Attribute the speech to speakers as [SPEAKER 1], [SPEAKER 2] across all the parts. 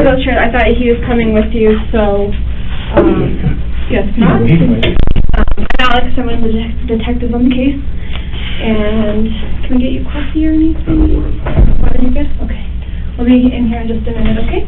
[SPEAKER 1] wheelchair. I thought he was coming with you, so, yes, not. Alex, I'm one of the detectives on the case. And can we get you coffee or anything? Are you good? Okay. We'll be in here in just a minute, okay?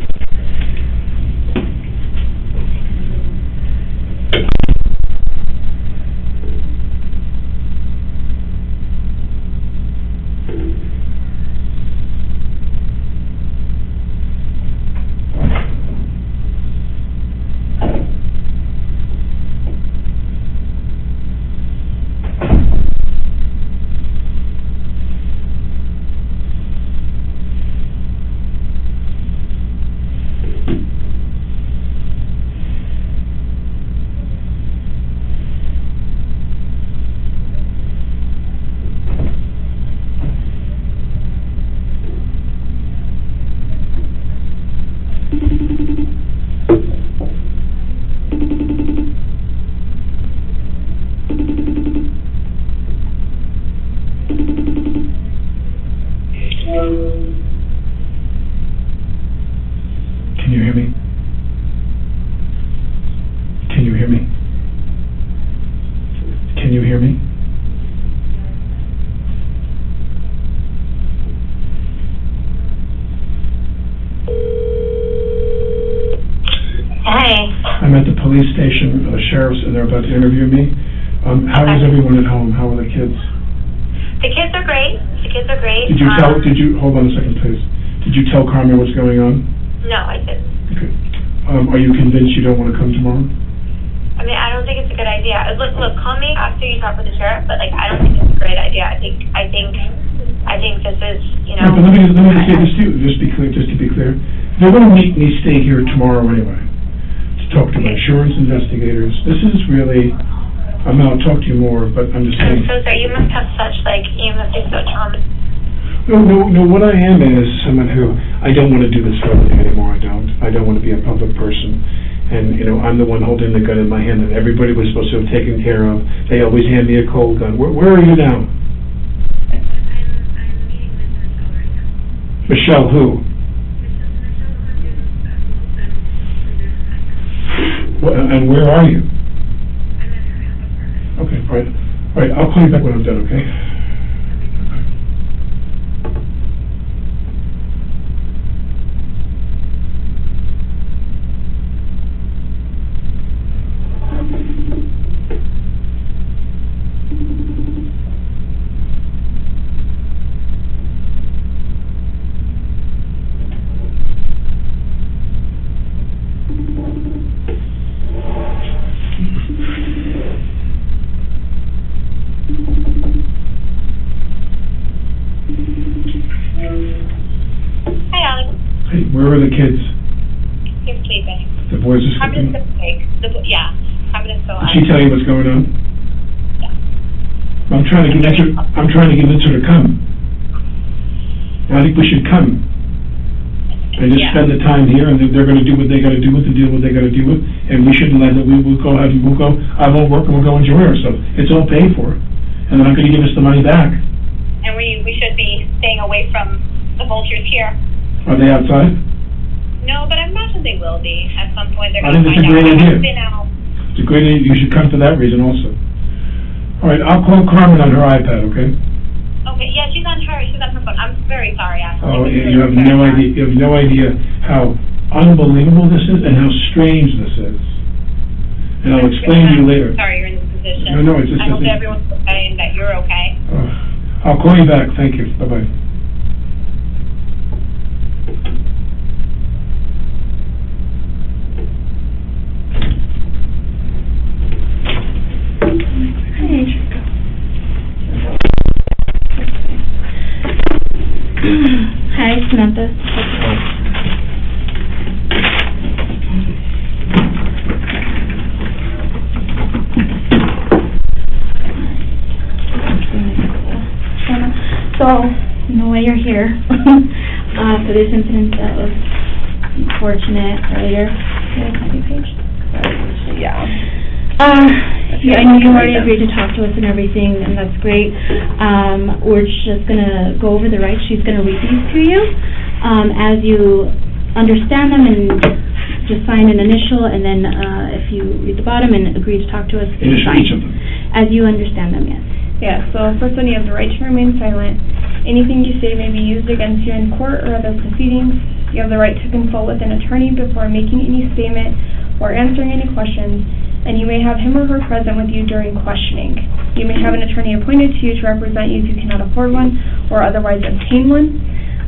[SPEAKER 2] Can you hear me? Can you hear me? Can you hear me?
[SPEAKER 3] Hey.
[SPEAKER 2] I'm at the police station, sheriff's, and they're about to interview me. How is everyone at home? How are the kids?
[SPEAKER 3] The kids are great.
[SPEAKER 2] Did you, hold on a second, please. Did you tell Carmen what's going on?
[SPEAKER 3] No, I didn't.
[SPEAKER 2] Okay. Are you convinced you don't want to come tomorrow?
[SPEAKER 3] I mean, I don't think it's a good idea. Look, call me after you talk with the sheriff, but, like, I don't think it's a great idea. I think this is, you know...
[SPEAKER 2] Right, but let me just say this to you, just to be clear. They're going to make me stay here tomorrow anyway, to talk to my insurance investigators. This is really... I'll talk to you more, but I'm just saying...
[SPEAKER 3] I'm so sorry. You must have such, like, you must be so traumatized.
[SPEAKER 2] No, what I am is someone who, I don't want to do this for a living anymore, I don't want to be a public person. And, you know, I'm the one holding the gun in my hand that everybody was supposed to have taken care of. They always hand me a cold gun. Where are you now?
[SPEAKER 3] I'm meeting with Michelle right now.
[SPEAKER 2] Michelle who? And where are you?
[SPEAKER 3] I'm at her apartment.
[SPEAKER 2] Okay, all right, I'll call you back when I'm done, okay?
[SPEAKER 3] Hi, Alec.
[SPEAKER 2] Hey, where are the kids?
[SPEAKER 3] He's sleeping.
[SPEAKER 2] The boys are
[SPEAKER 3] Carmen's
[SPEAKER 2] sleeping?
[SPEAKER 3] awake. Yeah, Carmen is still
[SPEAKER 2] Did she tell you what's going on?
[SPEAKER 3] Yeah.
[SPEAKER 2] I'm trying to convince her to come. I think we should come. And just spend the time here, and they're going to do what they got to do with, and deal with what they got to deal with, and we shouldn't let it. We'll go ahead and we'll go. I won't work, and we'll go enjoy ourselves. It's all paid for, and they're not going to give us the money back.
[SPEAKER 3] And we should be staying away from the vultures here.
[SPEAKER 2] Are they outside?
[SPEAKER 3] No, but I imagine they will be at some point. They're
[SPEAKER 2] I
[SPEAKER 3] going to
[SPEAKER 2] think
[SPEAKER 3] find
[SPEAKER 2] it's a great idea.
[SPEAKER 3] Been out.
[SPEAKER 2] It's a great idea. You should come for that reason also. All right, I'll call Carmen on her iPad, okay?
[SPEAKER 3] Okay, yeah, she's on her phone. I'm very sorry, Ashley.
[SPEAKER 2] Oh, you have no idea. You have no idea how unbelievable this is and how strange this is. And I'll explain to you later.
[SPEAKER 3] Sorry you're in this position.
[SPEAKER 2] No, it's just...
[SPEAKER 3] I hope that everyone's okay and that you're okay.
[SPEAKER 2] I'll call you back. Thank you. Bye-bye.
[SPEAKER 1] Hi, Samantha. So, you know why you're here. For this incident that was unfortunate earlier. Can I copy page?
[SPEAKER 4] Yeah.
[SPEAKER 1] Yeah, I know you already agreed to talk to us and everything, and that's great. We're just going to go over the rights. She's going to read these to you. As you
[SPEAKER 4] understand them and just sign an initial, and then if you read the bottom and agree to talk to us, you
[SPEAKER 2] Initial
[SPEAKER 4] sign.
[SPEAKER 2] each of them.
[SPEAKER 4] As you understand them, yes.
[SPEAKER 1] Yeah, so first one, you have the right to remain silent. Anything you say may be used against you in court or other proceedings. You have the right to consult with an attorney before making any statement or answering any questions, and you may have him or her present with you during questioning. You may have an attorney appointed to you to represent you if you cannot afford one or otherwise obtain one.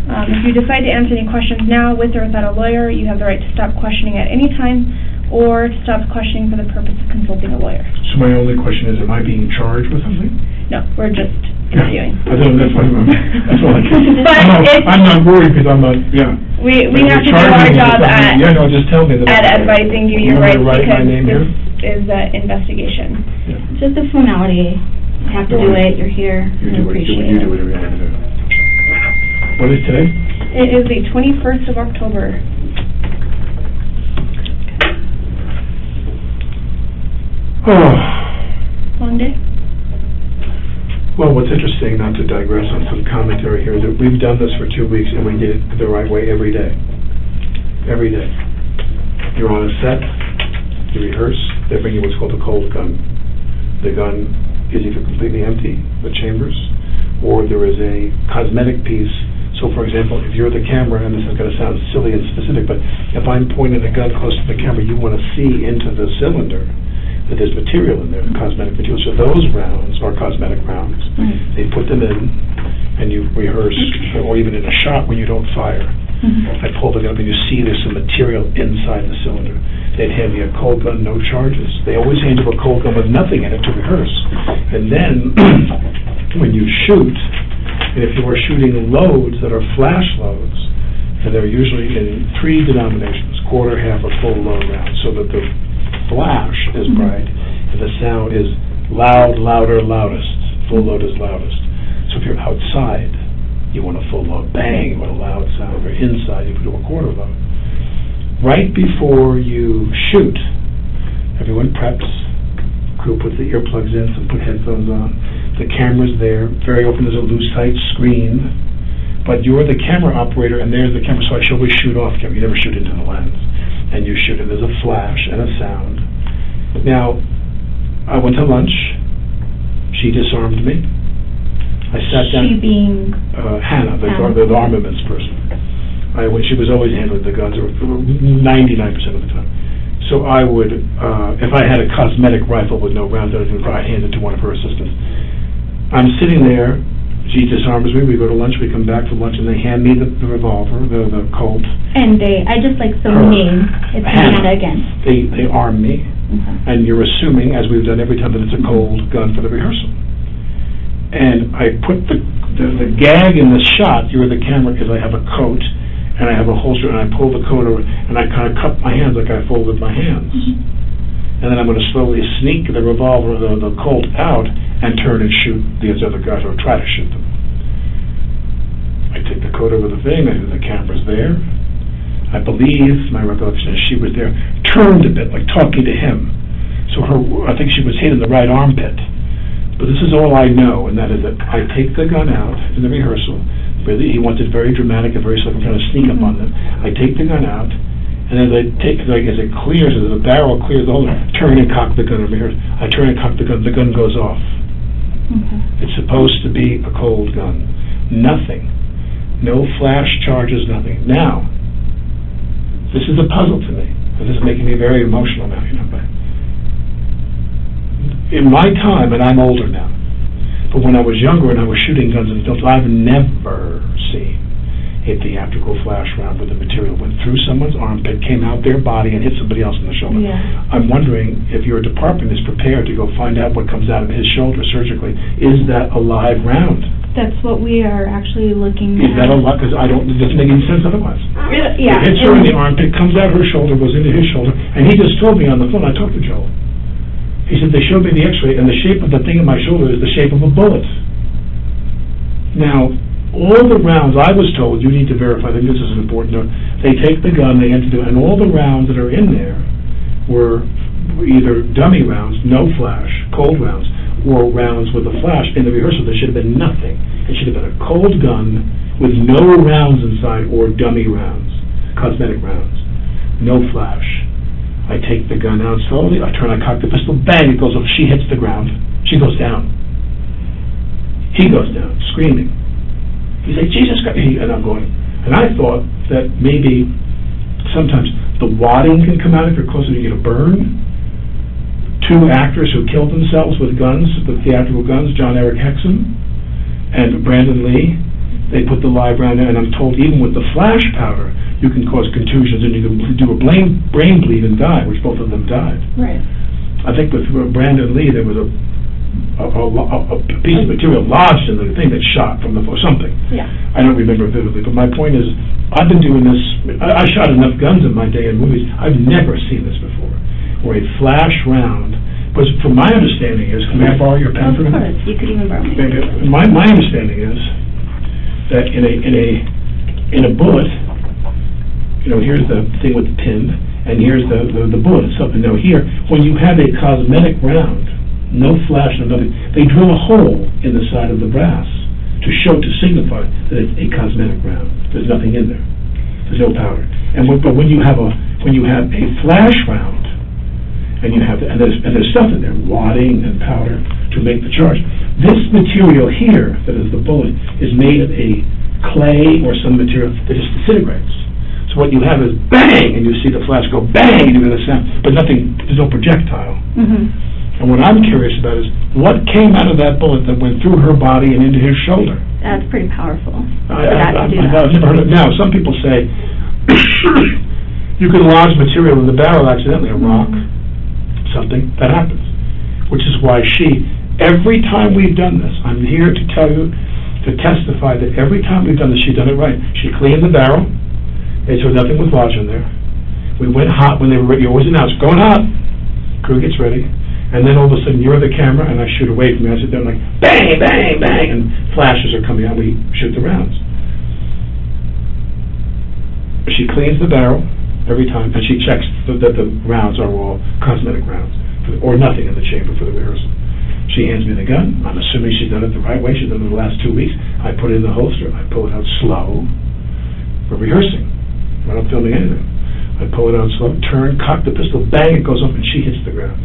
[SPEAKER 1] If you decide to answer any questions now with or without a lawyer, you have the right to stop questioning at any time or to stop questioning for the purpose of consulting a lawyer.
[SPEAKER 2] So my only question is, am I being charged with something?
[SPEAKER 1] No, we're just interviewing.
[SPEAKER 2] I don't, that's what that's all I can.
[SPEAKER 1] But
[SPEAKER 2] I'm not worried because I'm not, yeah.
[SPEAKER 1] We
[SPEAKER 2] But
[SPEAKER 1] have to do
[SPEAKER 2] you're charging
[SPEAKER 1] our
[SPEAKER 2] me with
[SPEAKER 1] job
[SPEAKER 2] something. Yeah, no, just tell me that.
[SPEAKER 1] at advising you your
[SPEAKER 2] want me
[SPEAKER 1] rights
[SPEAKER 2] to write my
[SPEAKER 1] because
[SPEAKER 2] name here?
[SPEAKER 1] this is an investigation.
[SPEAKER 2] Yeah.
[SPEAKER 4] It's just a formality. You have to do it, you're here,
[SPEAKER 2] You
[SPEAKER 4] we
[SPEAKER 2] do it,
[SPEAKER 4] appreciate
[SPEAKER 2] you
[SPEAKER 4] it.
[SPEAKER 2] do whatever you have to do. What is today?
[SPEAKER 1] It is the 21st of October.
[SPEAKER 2] Oh.
[SPEAKER 1] Long day?
[SPEAKER 2] Well, what's interesting, not to digress on some commentary here, is that we've done this for 2 weeks and we did it the right way every day. Every day. You're on a set, you rehearse, they bring you what's called a cold gun. The gun is either completely empty, the chambers, or there is a cosmetic piece. So, for example, if you're the camera, and this is going to sound silly and specific, but if I'm pointing a gun close to the camera, you want to see into the cylinder that there's material in there, cosmetic material. So those rounds are cosmetic rounds. They put them in, and you rehearse, or even in a shot when you don't fire. I pull the gun up, and you see there's some material inside the cylinder. They'd hand me a cold gun, no charges. They always hand you a cold gun with nothing in it to rehearse. And then, when you shoot, and if you are shooting loads that are flash loads, and they're usually in 3 denominations, quarter, half, or full load rounds, so that the flash is bright, and the sound is loud, louder, loudest. Full load is loudest. So if you're outside, you want a full load, bang, you want a loud sound. If you're inside, you put a quarter load. Right before you shoot, everyone preps, crew puts the earplugs in, some put headphones on, the camera's there, very often there's a loose, tight screen, but you're the camera operator and there's the camera, so I should always shoot off camera, you never shoot into the lens. And you shoot and there's a flash and a sound. Now, I went to lunch, she disarmed me. I sat down.
[SPEAKER 4] She being?
[SPEAKER 2] Hannah, the armaments person. She was always handling the guns, 99% of the time. So I would, if I had a cosmetic rifle with no rounds, I'd hand it to one of her assistants. I'm sitting there, she disarms me, we go to lunch, we come back to lunch, and they hand me the revolver, the Colt.
[SPEAKER 4] And I just like the name, it's Hannah again.
[SPEAKER 2] They arm me, and you're assuming, as we've done every time, that it's a cold gun for the rehearsal. And I put the gag in the shot, you're the camera, because I have a coat, and I have a holster, and I pull the coat over, and I kind of cup my hands like I folded my hands. And then I'm going to slowly sneak the revolver, the Colt out, and turn and shoot these other guys, or try to shoot them. I take the coat over the thing, the camera's there. I believe, my recollection is she was there, turned a bit, like talking to him. So I think she was hit in the right armpit. But this is all I know, and that is that I take the gun out in the rehearsal. Really, he wants it very dramatic and very slow. I'm trying to sneak up on them. I take the gun out, and as I take, as it clears, as the barrel clears the hole, turn and cock the gun over here. I turn and cock the gun goes off. It's supposed to be a cold gun. Nothing. No flash charges, nothing. Now, this is a puzzle to me, and this is making me very emotional now, but in my time, and I'm older now, but when I was younger and I was shooting guns and stuff, I've never seen a theatrical flash round where the material went through someone's armpit, came out their body, and hit somebody else in the shoulder.
[SPEAKER 4] Yeah.
[SPEAKER 2] I'm wondering if your department is prepared to go find out what comes out of his shoulder surgically. Is that a live round?
[SPEAKER 4] That's what we are actually looking at.
[SPEAKER 2] Is that a lot? Because it doesn't make any sense otherwise.
[SPEAKER 4] Yeah.
[SPEAKER 2] It hits her in the armpit, comes out her shoulder, goes into his shoulder, and he just told me on the phone, I talked to Joel. He said, they showed me the x-ray, and the shape of the thing in my shoulder is the shape of a bullet. Now, all the rounds, I was told, you need to verify, I think this is an important note, they take the gun, they enter and all the rounds that are in there were either dummy rounds, no flash, cold rounds, or rounds with a flash. In the rehearsal, there should have been nothing. It should have been a cold gun with no rounds inside or dummy rounds. cosmetic rounds. No flash. I take the gun out slowly, I cock the pistol, bang, it goes off, she hits the ground, she goes down. He goes down, screaming. He's like, Jesus Christ, and I'm going, and I thought that maybe sometimes the wadding can come out if you're close enough to get a burn. 2 actors who killed themselves with guns, with theatrical guns, John Eric Hexum and Brandon Lee, they put the live round in, and I'm told even with the flash powder, you can cause contusions and you can do a brain bleed and die, which both of them died.
[SPEAKER 1] Right.
[SPEAKER 2] I think with Brandon Lee, there was a piece of material lodged in the thing that shot from the or something.
[SPEAKER 1] Yeah.
[SPEAKER 2] I don't remember vividly, but my point is, I've been doing this. I shot enough guns in my day in movies. I've never seen this before, where a flash round. But from my understanding is, may I borrow your pen for a minute?
[SPEAKER 4] Of course, you could even borrow me.
[SPEAKER 2] My understanding is that in a bullet, you know, here's the thing with the pin, and here's the bullet itself. And now here, when you have a cosmetic round, no flash, no nothing, they drill a hole in the side of the brass to signify that it's a cosmetic round. There's nothing in there. There's no powder. But when you have a flash round, and there's stuff in there, wadding and powder to make the charge. This material here, that is the bullet, is made of a clay or some material that just disintegrates. So what you have is bang, and you see the flash go bang, and you hear the sound, but nothing, there's no projectile.
[SPEAKER 4] Mm-hmm.
[SPEAKER 2] And what I'm curious about is, what came out of that bullet that went through her body and into his shoulder?
[SPEAKER 4] That's pretty powerful.
[SPEAKER 2] I've never heard of it. Now, some people say, you can lodge material in the barrel accidentally, a rock, something, that happens. Which is why every time we've done this, I'm here to tell you, to testify that every time we've done this, she's done it right. She cleaned the barrel, made sure nothing was lodged in there. We went hot when they were ready. You always announce, going hot. Crew gets ready. And then all of a sudden, you're the camera, and I shoot away from you. I sit there and like, bang, bang, bang, and flashes are coming out. We shoot the rounds. She cleans the barrel every time, and she checks that the rounds are all cosmetic rounds, or nothing in the chamber for the rehearsal. She hands me the gun. I'm assuming she's done it the right way. She's done it the last 2 weeks. I put it in the holster. I pull it out slow. We're rehearsing. We're not filming anything. I pull it out slow, turn, cock the pistol, bang, it goes off, and she hits the ground.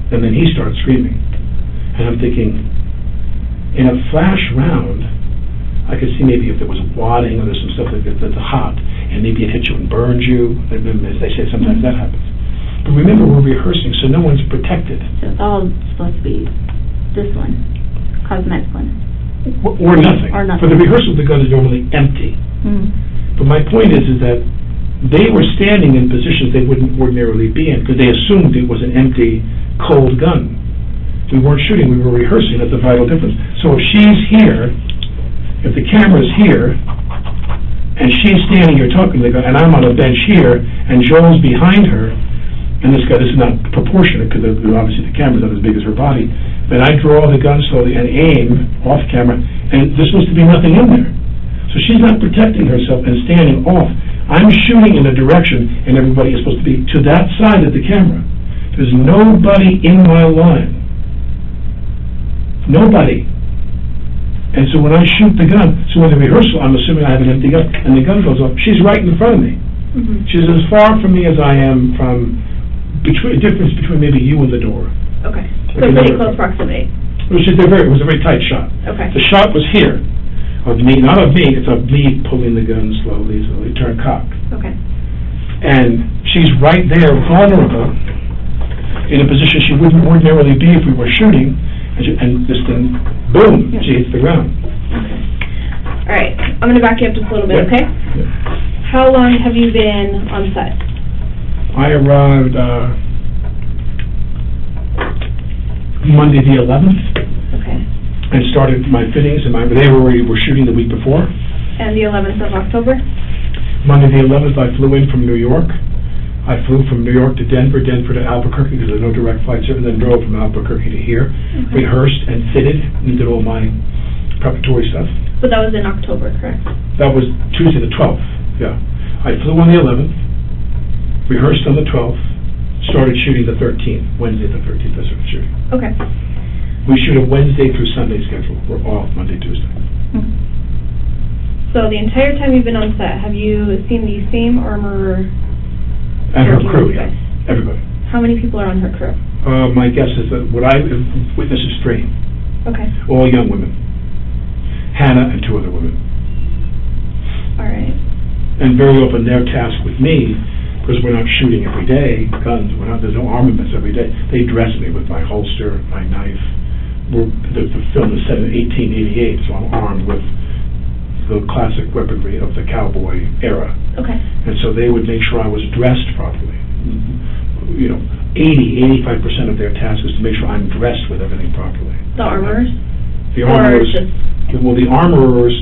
[SPEAKER 2] And then he starts screaming. And I'm thinking, in a flash round, I could see maybe if there was wadding or there's some stuff like that that's hot, and maybe it hits you and burns you. As they say, sometimes that happens. But remember, we're rehearsing, so no one's protected.
[SPEAKER 4] So it's all supposed to be this one, cosmetic one.
[SPEAKER 2] Or nothing.
[SPEAKER 4] Or nothing.
[SPEAKER 2] For the rehearsal, the gun is normally empty.
[SPEAKER 4] Mm-hmm.
[SPEAKER 2] But my point is that they were standing in positions they wouldn't ordinarily be in, because they assumed it was an empty, cold gun. We weren't shooting, we were rehearsing. That's a vital difference. So if she's here, if the camera's here, and she's standing here talking to the gun, and I'm on a bench here, and Joel's behind her, and this is not proportionate, because obviously the camera's not as big as her body, then I draw the gun slowly and aim off camera, and there's supposed to be nothing in there. So she's not protecting herself and standing off. I'm shooting in a direction, and everybody is supposed to be to that side of the camera. There's nobody in my line. Nobody. And so when I shoot the gun, so in the rehearsal, I'm assuming I have an empty gun, and the gun goes off, she's right in front of me.
[SPEAKER 1] Mm-hmm.
[SPEAKER 2] She's as far from me as I am from, difference between maybe you and the door.
[SPEAKER 1] Okay. So pretty close proximity.
[SPEAKER 2] It was a very tight shot.
[SPEAKER 1] Okay.
[SPEAKER 2] The shot was here, of me, not of me, it's of me pulling the gun slowly, turn cock.
[SPEAKER 1] Okay.
[SPEAKER 2] And she's right there, vulnerable, in a position she wouldn't ordinarily be if we were shooting, and this thing, boom, she hits the ground.
[SPEAKER 1] Okay. All right. I'm going to back you up just a little bit, okay?
[SPEAKER 2] Yeah.
[SPEAKER 1] How long have you been on set?
[SPEAKER 2] I arrived Monday the 11th.
[SPEAKER 1] Okay.
[SPEAKER 2] And started my fittings, and they were shooting the week before.
[SPEAKER 1] And the 11th of October?
[SPEAKER 2] Monday the 11th, I flew in from New York. I flew from New York to Denver to Albuquerque, because there's no direct flights, and then drove from Albuquerque to here, rehearsed and fitted, and did all my preparatory stuff.
[SPEAKER 1] But that was in October, correct?
[SPEAKER 2] That was Tuesday the 12th, yeah. I flew on the 11th, rehearsed on the 12th, started shooting the 13th, Wednesday the 13th, I started shooting.
[SPEAKER 1] Okay.
[SPEAKER 2] We shoot a Wednesday through Sunday schedule. We're off Monday, Tuesday.
[SPEAKER 1] So the entire time you've been on set, have you seen the same armorer?
[SPEAKER 2] And her
[SPEAKER 1] working
[SPEAKER 2] crew,
[SPEAKER 1] with you
[SPEAKER 2] yeah,
[SPEAKER 1] guys?
[SPEAKER 2] everybody.
[SPEAKER 1] How many people are on her crew?
[SPEAKER 2] My guess is that what I witnessed is 3,
[SPEAKER 1] Okay,
[SPEAKER 2] all young women. Hannah and 2 other women.
[SPEAKER 1] all right.
[SPEAKER 2] And very often they're tasked with me, because we're not shooting every day, guns, there's no armaments every day. They dress me with my holster, my knife. The film is set in 1888, so I'm armed with the classic weaponry of the cowboy era.
[SPEAKER 1] Okay,
[SPEAKER 2] And so they would make sure I was dressed properly. 85% of their task is to make sure I'm dressed with everything properly.
[SPEAKER 1] the armorers?
[SPEAKER 2] The
[SPEAKER 1] Or
[SPEAKER 2] armorers,
[SPEAKER 1] just,
[SPEAKER 2] well, the armorers,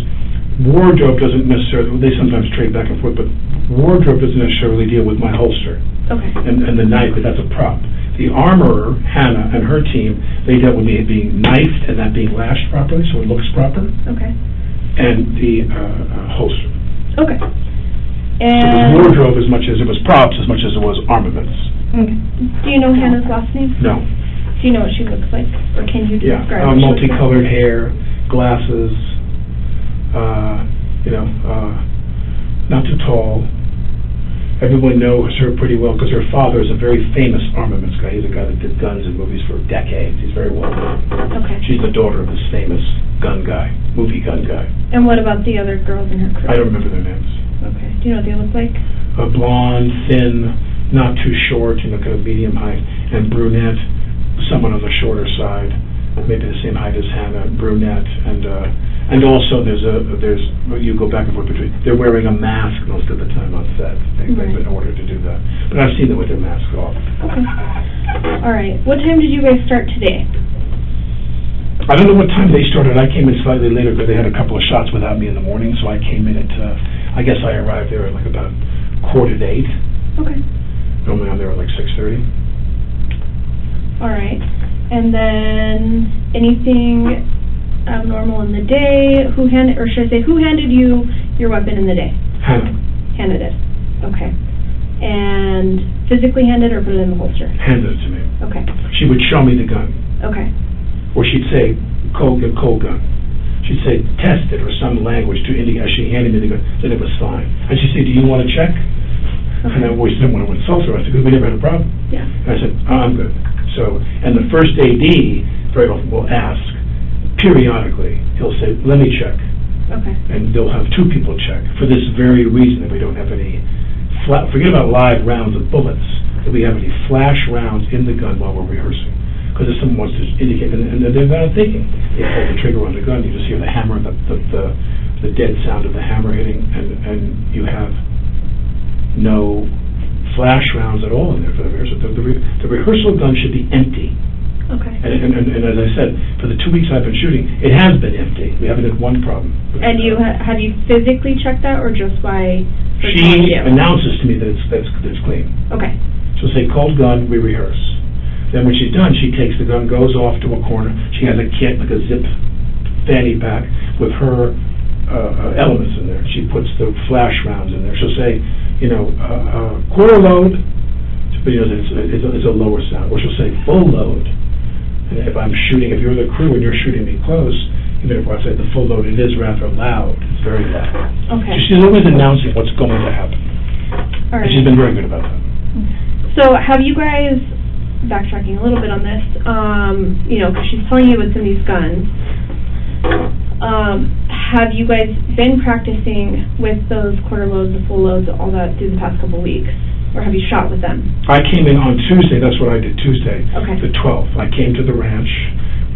[SPEAKER 2] wardrobe doesn't necessarily, they sometimes trade back and forth, but wardrobe doesn't necessarily deal with my holster
[SPEAKER 1] okay,
[SPEAKER 2] and the knife, but that's a prop. The armorer, Hannah, and her team, they dealt with me being knifed and that being lashed properly, so it looks proper,
[SPEAKER 1] okay,
[SPEAKER 2] and the holster.
[SPEAKER 1] okay.
[SPEAKER 2] So it was
[SPEAKER 1] And,
[SPEAKER 2] wardrobe as much as it was props, as much as it was armaments.
[SPEAKER 1] okay. Do you know Hannah's last name?
[SPEAKER 2] No.
[SPEAKER 1] Do you know what she looks like? Or can you
[SPEAKER 2] Yeah,
[SPEAKER 1] describe what she looks like?
[SPEAKER 2] multicolored hair, glasses, not too tall. Everyone knows her pretty well because her father is a very famous armaments guy. He's a guy that did guns in movies for decades. He's very well known.
[SPEAKER 1] Okay.
[SPEAKER 2] She's the daughter of this famous gun guy, movie gun guy.
[SPEAKER 1] And what about the other girls in her crew?
[SPEAKER 2] I don't remember their names.
[SPEAKER 1] Okay. Do you know what they look like?
[SPEAKER 2] A blonde, thin, not too short, kind of medium height, and brunette, someone on the shorter side, maybe the same height as Hannah, brunette, and also there's you go back and forth between, they're wearing a mask most of the time on set. They've
[SPEAKER 1] Right.
[SPEAKER 2] been ordered to do that. But I've seen them with their masks off.
[SPEAKER 1] Okay. All right. What time did you guys start today?
[SPEAKER 2] I don't know what time they started. I came in slightly later because they had a couple of shots without me in the morning, so I came in at, I guess I arrived there at like about 7:45.
[SPEAKER 1] Okay.
[SPEAKER 2] Normally I'm there at like 6:30.
[SPEAKER 1] All right. And then anything abnormal in the day? Who handed you your weapon in the day?
[SPEAKER 2] Hannah.
[SPEAKER 1] Handed it. Okay. And physically handed or put it in the holster?
[SPEAKER 2] Handed it to me.
[SPEAKER 1] Okay.
[SPEAKER 2] She would show me the gun.
[SPEAKER 1] Okay.
[SPEAKER 2] Or she'd say, cold gun. She'd say, test it, or some language to indicate, as she handed me the gun, that it was fine. And she'd say, do you want to check? And I always didn't want to insult her. I said, because we never had a problem.
[SPEAKER 1] Yeah.
[SPEAKER 2] And I said, I'm good. So, and the first AD very often will ask, periodically, he'll say, let me check.
[SPEAKER 1] Okay.
[SPEAKER 2] And they'll have 2 people check, for this very reason, that we don't have any, forget about live rounds of bullets, that we have any flash rounds in the gun while we're rehearsing. Because if someone wants to indicate, and they're not thinking, they pull the trigger on the gun, you just hear the hammer, the dead sound of the hammer hitting, and you have no flash rounds at all in there for the rehearsal. The rehearsal gun should be empty.
[SPEAKER 1] Okay.
[SPEAKER 2] And as I said, for the 2 weeks I've been shooting, it has been empty. We haven't had one problem.
[SPEAKER 1] And you have you physically checked that, or just by her telling
[SPEAKER 2] She
[SPEAKER 1] you?
[SPEAKER 2] announces to me that it's clean.
[SPEAKER 1] Okay.
[SPEAKER 2] She'll say, cold gun, we rehearse. Then when she's done, she takes the gun, goes off to a corner. She has a kit, like a zip fanny pack, with her elements in there. She puts the flash rounds in there. She'll say, quarter load, but it's a lower sound. Or she'll say full load. And if I'm shooting, if you're the crew and you're shooting me close, even if I say the full load, it is rather loud. It's very loud.
[SPEAKER 1] Okay.
[SPEAKER 2] So she's always announcing what's going to happen.
[SPEAKER 1] All right.
[SPEAKER 2] And she's been very good about that.
[SPEAKER 1] So have you guys, backtracking a little bit on this, because she's telling you what's in these guns, have you guys been practicing with those quarter loads, the full loads, all that through the past couple weeks? Or have you shot with them?
[SPEAKER 2] I came in on Tuesday, that's what I did Tuesday,
[SPEAKER 1] Okay.
[SPEAKER 2] the 12th. I came to the ranch,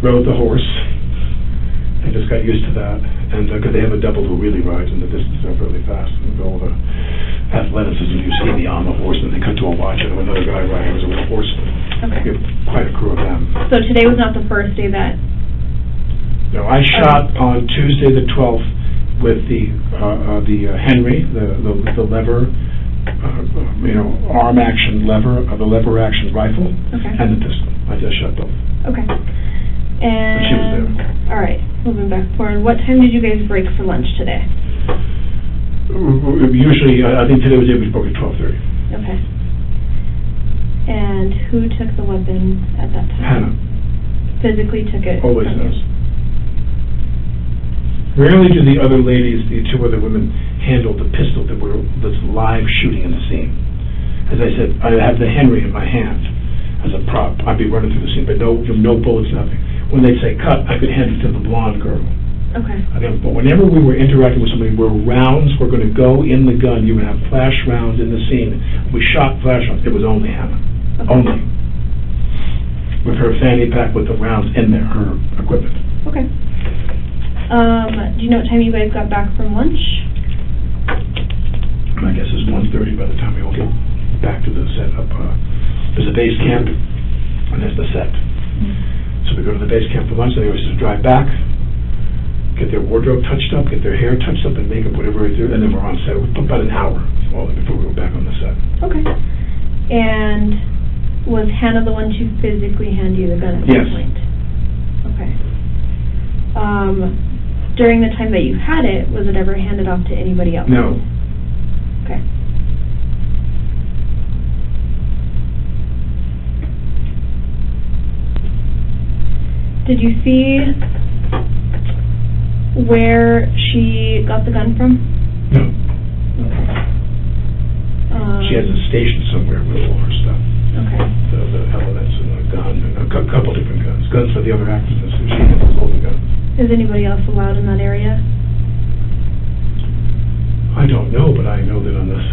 [SPEAKER 2] rode the horse, and just got used to that. And because they have a double who really rides in the distance really fast, and all the athleticism you see me on the horse, and they cut to a watch and another guy riding as a little horseman.
[SPEAKER 1] Okay.
[SPEAKER 2] We have quite a crew of them.
[SPEAKER 1] So today was not the first day that...
[SPEAKER 2] No, I shot on Tuesday the 12th with the Henry, the lever, arm action lever, the lever action rifle,
[SPEAKER 1] Okay.
[SPEAKER 2] and the pistol. I just shot both.
[SPEAKER 1] Okay.
[SPEAKER 2] And she was there.
[SPEAKER 1] All right, moving back forward. What time did you guys break for lunch today?
[SPEAKER 2] Usually, I think today was broke at 12:30.
[SPEAKER 1] Okay. And who took the weapon at that time?
[SPEAKER 2] Hannah
[SPEAKER 1] Physically took it?
[SPEAKER 2] always
[SPEAKER 1] from you?
[SPEAKER 2] knows. Rarely do the other ladies, the two other women, handle the pistol that's live shooting in the scene. As I said, I have the Henry in my hand as a prop. I'd be running through the scene, but no bullets, nothing. When they'd say cut, I could hand it to the blonde girl.
[SPEAKER 4] Okay.
[SPEAKER 2] But whenever we were interacting with somebody where rounds were going to go in the gun, you would have flash rounds in the scene. We shot flash rounds. It was only Hannah.
[SPEAKER 4] Okay.
[SPEAKER 2] Only. With her fanny pack with the rounds in there, her equipment.
[SPEAKER 1] Okay. Do you know what time you guys got back from lunch?
[SPEAKER 2] My guess is 1:30 by the time we all get back to the set up. There's a base camp, and there's the set. So we go to the base camp for lunch, and they always just drive back, get their wardrobe touched up, get their hair touched up, and makeup, whatever we do, and then we're on set. We put about an hour before we go back on the set.
[SPEAKER 1] Okay. And was Hannah the one to physically hand you the gun at
[SPEAKER 2] Yes.
[SPEAKER 1] that point? Okay. During the time that you had it, was it ever handed off to anybody else?
[SPEAKER 2] No.
[SPEAKER 1] Okay. Did you see where she got the gun from?
[SPEAKER 2] No. She has a station somewhere with all her stuff.
[SPEAKER 1] Okay.
[SPEAKER 2] The elements and the gun, and a couple different guns. Guns for the other actors, and so she has all the guns.
[SPEAKER 1] Is anybody else allowed in that area?
[SPEAKER 2] I don't know, but I know that on this,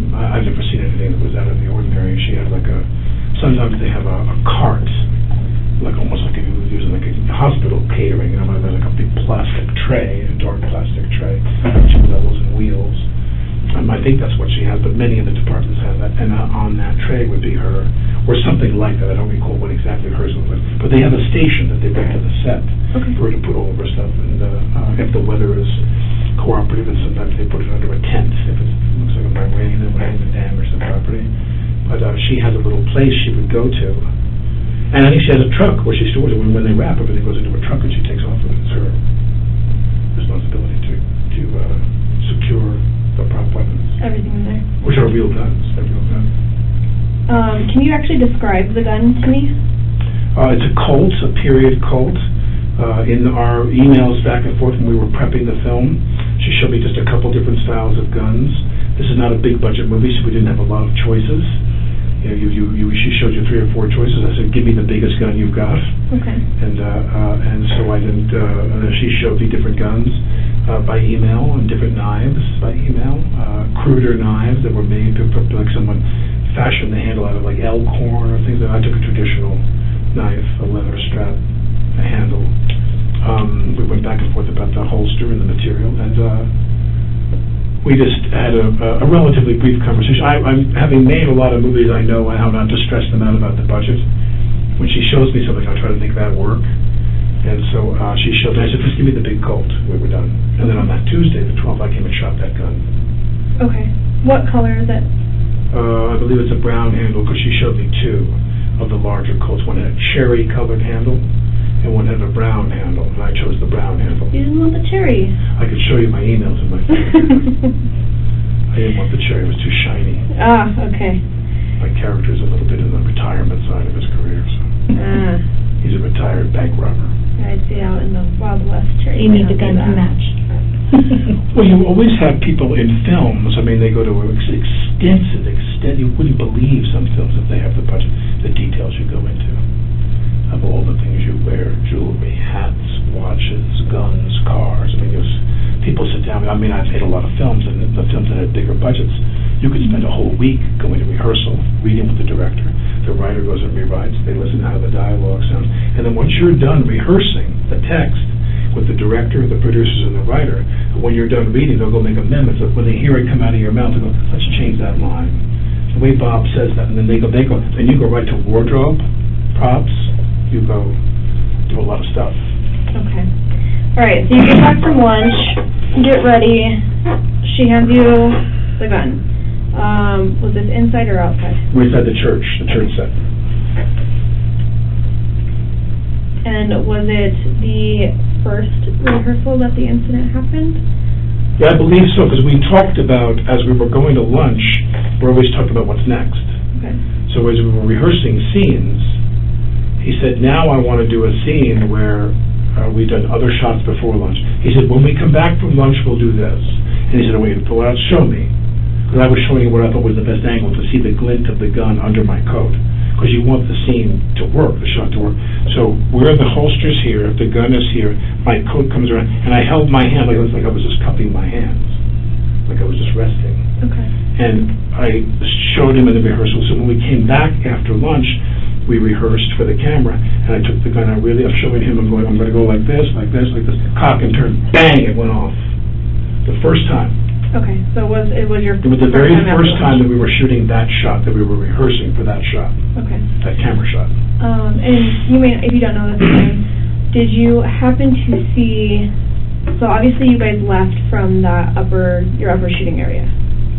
[SPEAKER 2] I've never seen anything that was out of the ordinary. She had like sometimes they have a cart, like almost like if you were using like a hospital catering, you know, there's like a big plastic tray, a dark plastic tray, 2 levels and wheels. I think that's what she has, but many of the departments have that, and on that tray would be her, or something like that. I don't recall what exactly hers was, but they have a station that they bring to the set for her to put all of her stuff, and if the weather is cooperative, and sometimes they put it under a tent if it looks like it might rain and might even damage the property. But she has a little place she would go to, and I think she has a truck where she stores it. When they wrap, everything goes into a truck and she takes off with it. It's her responsibility to secure the prop weapons.
[SPEAKER 1] Everything in there.
[SPEAKER 2] Which are real guns. They're real guns.
[SPEAKER 1] Can you actually describe the gun to me?
[SPEAKER 2] It's a Colt, a period Colt. In our emails back and forth when we were prepping the film, she showed me just a couple different styles of guns. This is not a big budget movie, so we didn't have a lot of choices. She showed you 3 or 4 choices. I said, give me the biggest gun you've got.
[SPEAKER 1] Okay.
[SPEAKER 2] And so I didn't. She showed me different guns by email and different knives by email. Cruder knives that were made like someone fashioned the handle out of like elkhorn or things. I took a traditional knife, a leather strap, a handle. We went back and forth about the holster and the material, and we just had a relatively brief conversation. I'm having made a lot of movies, I know how not to stress them out about the budget. When she shows me something, I try to make that work. And so she showed me, I said, just give me the big Colt. We were done. And then on that Tuesday, the 12th, I came and shot that gun.
[SPEAKER 1] Okay. What color is it?
[SPEAKER 2] I believe it's a brown handle, because she showed me 2 of the larger Colts. One had a cherry-colored handle, and one had a brown handle, and I chose the brown handle.
[SPEAKER 1] You didn't want the cherry.
[SPEAKER 2] I could show you my emails and my phone. I didn't want the cherry, it was too shiny.
[SPEAKER 1] Ah, okay.
[SPEAKER 2] My character's a little bit in the retirement side of his career, so. He's a retired bank robber.
[SPEAKER 1] I'd say out in the Wild West cherry.
[SPEAKER 4] You need the gun to match.
[SPEAKER 2] Well, you always have people in films, I mean, they go to extensive extent, you wouldn't believe some films if they have the budget, the details you go into, of all the things you wear, jewelry, hats, watches, guns, cars. I mean, people sit down, I mean, I've made a lot of films, and the films that had bigger budgets, you could spend a whole week going to rehearsal, reading with the director. The writer goes and rewrites, they listen to how the dialogue sounds, and then once you're done rehearsing the text with the director, the producers, and the writer, when you're done reading, they'll go make amendments. When they hear it come out of your mouth, they go, let's change that line. The way Bob says that, and then they go, then you go right to wardrobe, props, you go do a lot of stuff.
[SPEAKER 1] Okay. All right, so you get back from lunch, get ready, she hands you the gun. Was this inside or outside?
[SPEAKER 2] We're inside the church set.
[SPEAKER 1] And was it the first rehearsal that the incident happened?
[SPEAKER 2] Yeah, I believe so, because we talked about, as we were going to lunch, we always talked about what's next.
[SPEAKER 1] Okay.
[SPEAKER 2] So as we were rehearsing scenes, he said, now I want to do a scene where we'd done other shots before lunch. He said, when we come back from lunch, we'll do this. And he said, I want you to pull it out, show me. Because I was showing you what I thought was the best angle, to see the glint of the gun under my coat. Because you want the scene to work, the shot to work. So where the holster's here, the gun is here, my coat comes around, and I held my hand like it was like I was just cupping my hands, like I was just resting.
[SPEAKER 1] Okay.
[SPEAKER 2] And I showed him in the rehearsal. So when we came back after lunch, we rehearsed for the camera, and I took the gun out really, I'm showing him, I'm going to go like this, like this, like this, cock and turn, bang, it went off. The first time.
[SPEAKER 1] Okay, so it was your...
[SPEAKER 2] It was the very first time that we were shooting that shot, that we were rehearsing for that shot.
[SPEAKER 1] Okay.
[SPEAKER 2] That camera shot.
[SPEAKER 1] And you may, if you don't know this, did you happen to see, so obviously you guys left from that your upper shooting area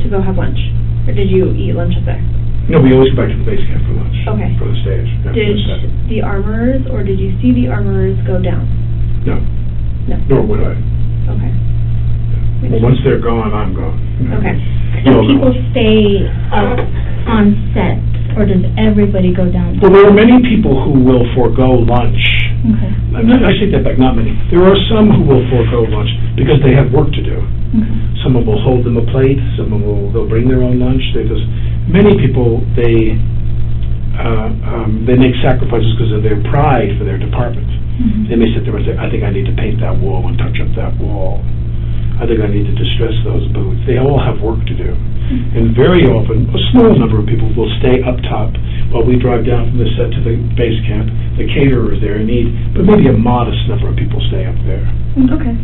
[SPEAKER 1] to go have lunch, or did you eat lunch up there?
[SPEAKER 2] No, we always go back to the base camp for lunch. Okay. For the stage.
[SPEAKER 1] Did the armorers, or did you see the armorers go down?
[SPEAKER 2] No.
[SPEAKER 1] No.
[SPEAKER 2] Nor would I.
[SPEAKER 1] Okay.
[SPEAKER 2] Well, once they're gone, I'm gone.
[SPEAKER 1] Okay.
[SPEAKER 4] Do people stay up on set, or does everybody go down?
[SPEAKER 2] Well, there are many people who will forego lunch.
[SPEAKER 4] Okay.
[SPEAKER 2] I take that back, not many. There are some who will forego lunch because they have work to do.
[SPEAKER 4] Okay.
[SPEAKER 2] Some will hold them a plate. Some they'll bring their own lunch. Many people, they make sacrifices because of their pride for their department.
[SPEAKER 4] Mm-hmm.
[SPEAKER 2] They may sit there and say, I think I need to paint that wall and touch up that wall. I think I need to distress those boots. They all have work to do. And very often, a small number of people will stay up top while we drive down from the set to the base camp. The caterer is there in need, but maybe a modest number of people stay up there.
[SPEAKER 1] Okay.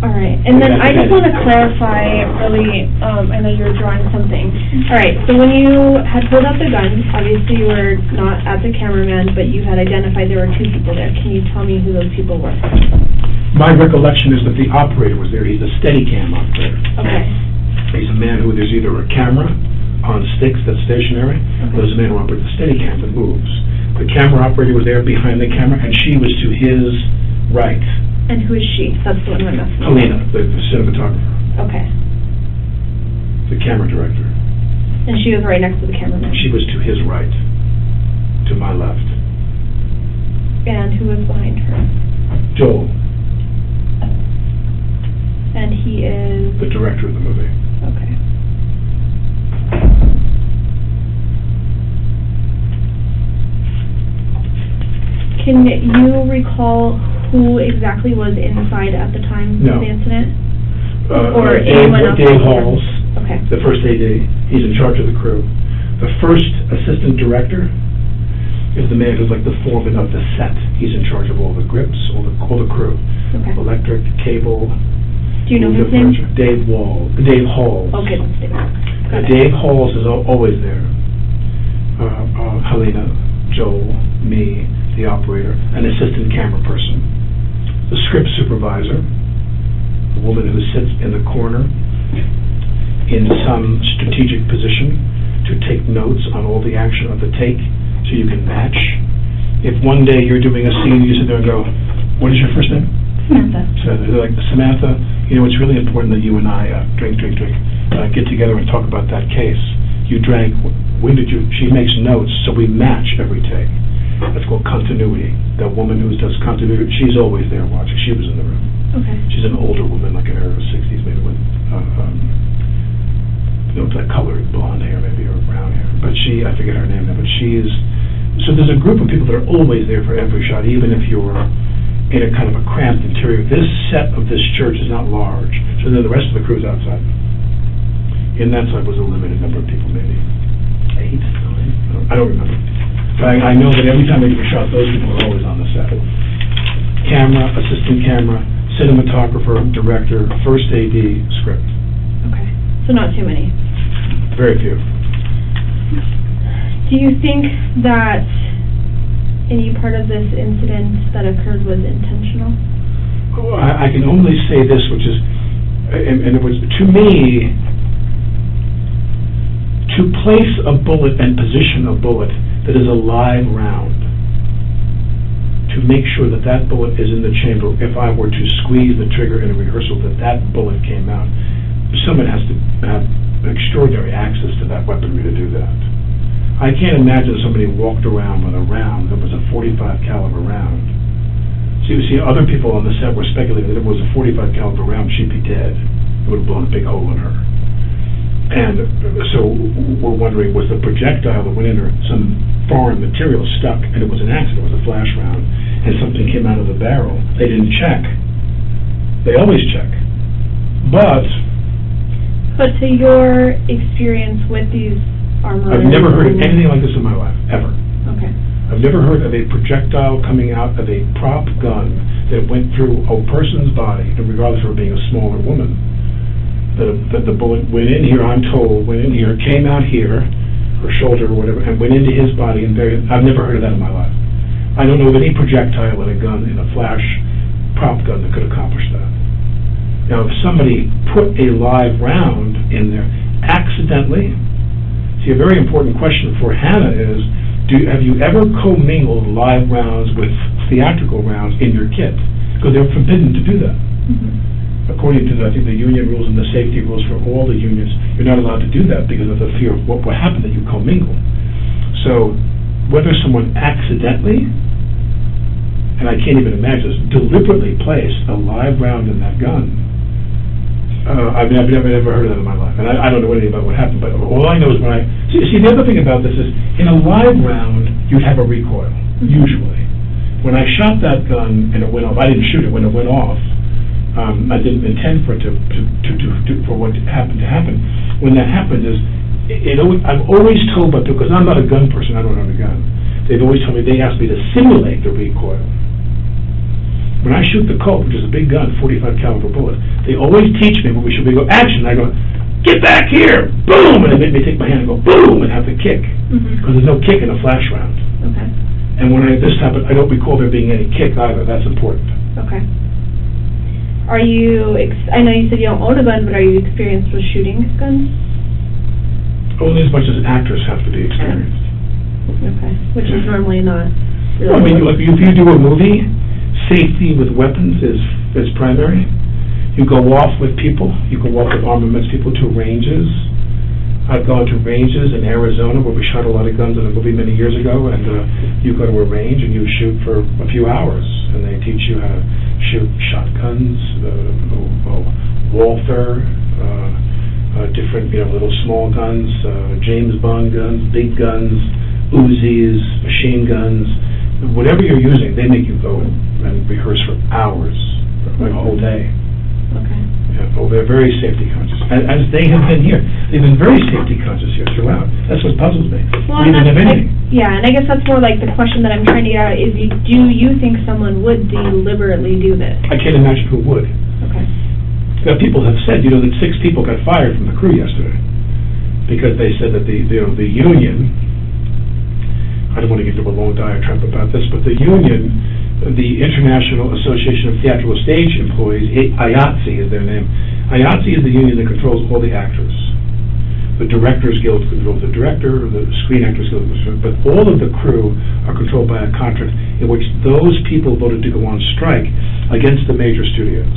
[SPEAKER 1] All right. And then I just want to clarify, really, I know you were drawing something. All right. So when you had pulled out the gun, obviously you were not at the cameraman, but you had identified there were two people there. Can you tell me who those people were?
[SPEAKER 2] My recollection is that the operator was there. He's a Steadicam operator.
[SPEAKER 1] Okay.
[SPEAKER 2] He's a man who, there's either a camera on sticks that's stationary, or there's a man who operates a Steadicam that moves. The camera operator was there behind the camera, and she was to his right.
[SPEAKER 1] And who is she? That's the one I'm asking.
[SPEAKER 2] Helena, the cinematographer.
[SPEAKER 1] Okay.
[SPEAKER 2] The camera director.
[SPEAKER 1] And she was right next to the cameraman?
[SPEAKER 2] She was to his right, to my left.
[SPEAKER 1] And who was behind her?
[SPEAKER 2] Joel.
[SPEAKER 1] And he is?
[SPEAKER 2] The director of the movie.
[SPEAKER 1] Okay. Can you recall who exactly was inside at the time of the incident? Or anyone else?
[SPEAKER 2] Dave Halls,
[SPEAKER 1] okay.
[SPEAKER 2] The first AD. He's in charge of the crew. The first assistant director is the man who's like the foreman of the set. He's in charge of all the grips, all the crew.
[SPEAKER 1] Okay.
[SPEAKER 2] Electric, cable.
[SPEAKER 1] Do you know his name?
[SPEAKER 2] Dave Halls.
[SPEAKER 1] Okay, that's Dave.
[SPEAKER 2] Dave Halls is always there. Helena, Joel, me, the operator, an assistant camera person, the script supervisor, the woman who sits in the corner in some strategic position to take notes on all the action of the take so you can match. If one day you're doing a scene, you sit there and go, what is your first name?
[SPEAKER 4] Samantha.
[SPEAKER 2] So they're like, Samantha, you know, it's really important that you and I get together and talk about that case. You drank, when did you, she makes notes, so we match every take. That's called continuity. That woman who does continuity, she's always there watching. She was in the room.
[SPEAKER 1] Okay.
[SPEAKER 2] She's an older woman, like in her 60s, maybe with, that colored blonde hair, maybe, or brown hair. But I forget her name now, but so there's a group of people that are always there for every shot, even if you're in a kind of a cramped interior. This set of this church is not large, so then the rest of the crew's outside. In that side was a limited number of people, maybe 8, 9, I don't remember. But I know that every time they do a shot, those people are always on the set. Camera, assistant camera, cinematographer, director, first AD, script.
[SPEAKER 1] Okay, so not too many.
[SPEAKER 2] Very few.
[SPEAKER 1] Do you think that any part of this incident that occurred was intentional?
[SPEAKER 2] Oh, I can only say this, which is, and it was, to me, to place a bullet and position a bullet that is a live round, to make sure that that bullet is in the chamber, if I were to squeeze the trigger in a rehearsal, that bullet came out, someone has to have extraordinary access to that weaponry to do that. I can't imagine somebody walked around with a round that was a .45 caliber round, So you see, other people on the set were speculating that if it was a 45 caliber round, she'd be dead. It would have blown a big hole in her. And so we're wondering, was the projectile that went in her some foreign material stuck, and it was an accident, it was a flash round, and something came out of the barrel. They didn't check. They always check. But
[SPEAKER 1] to your experience with these armor...
[SPEAKER 2] I've never heard of anything like this in my life, ever.
[SPEAKER 1] Okay.
[SPEAKER 2] I've never heard of a projectile coming out of a prop gun that went through a person's body, regardless of her being a smaller woman. That the bullet went in here, I'm told, went in here, came out here, her shoulder or whatever, and went into his body and buried. I've never heard of that in my life. I don't know of any projectile in a gun, in a flash prop gun, that could accomplish that. Now, if somebody put a live round in there accidentally, see, a very important question for Hannah is, have you ever commingled live rounds with theatrical rounds in your kit? Because they're forbidden to do that. Mm-hmm. According to, I think, the union rules and the safety rules for all the unions, you're not allowed to do that because of the fear of what will happen that you commingle. So, whether someone accidentally, and I can't even imagine this, deliberately placed a live round in that gun, I've never heard of that in my life, and I don't know anything about what happened, but all I know is when I... See, the other thing about this is, in a live round, you'd have a recoil, usually. When I shot that gun and it went off, I didn't shoot it when it went off, I didn't intend for it for what happened to happen. When that happened is, I'm always told, but because I'm not a gun person, I don't have a gun, they've always told me, they asked me to simulate the recoil. When I shoot the Colt, which is a big gun, 45 caliber bullet, they always teach me when we should be go action. I go, get back here, boom, and they make me take my hand and go boom and have the kick, because there's no kick in a flash round.
[SPEAKER 1] Okay.
[SPEAKER 2] And when this happened, I don't recall there being any kick either. That's important.
[SPEAKER 1] Okay. Are you? I know you said you don't own a gun, but are you experienced with shooting guns?
[SPEAKER 2] Only as much as actors have to be experienced.
[SPEAKER 1] Okay. Which is normally not. Really
[SPEAKER 2] I mean, like, if you do a movie, safety with weapons is primary. You go off with people. You go off with armaments people to ranges. I've gone to ranges in Arizona where we shot a lot of guns in a movie many years ago, and you go to a range and you shoot for a few hours, and they teach you how to shoot shotguns, Walther, different, little small guns, James Bond guns, big guns, Uzis, machine guns. Whatever you're using, they make you go and rehearse for hours, like a whole day.
[SPEAKER 1] Okay.
[SPEAKER 2] Yeah, they're very safety conscious, as they have been here. They've been very safety conscious here throughout. That's what puzzles me.
[SPEAKER 1] Well,
[SPEAKER 2] we didn't have anything.
[SPEAKER 1] Yeah, and I guess that's more like the question that I'm trying to get at is, do you think someone would deliberately do this?
[SPEAKER 2] I can't imagine who would.
[SPEAKER 1] Okay.
[SPEAKER 2] Now, people have said, that 6 people got fired from the crew yesterday because they said that the union. I don't want to get into a long diatribe about this, but the union, the International Association of Theatrical Stage Employees, IATSE is their name. IATSE is the union that controls all the actors. The Directors Guild controls the director, the Screen Actors Guild, but all of the crew are controlled by a contract in which those people voted to go on strike against the major studios,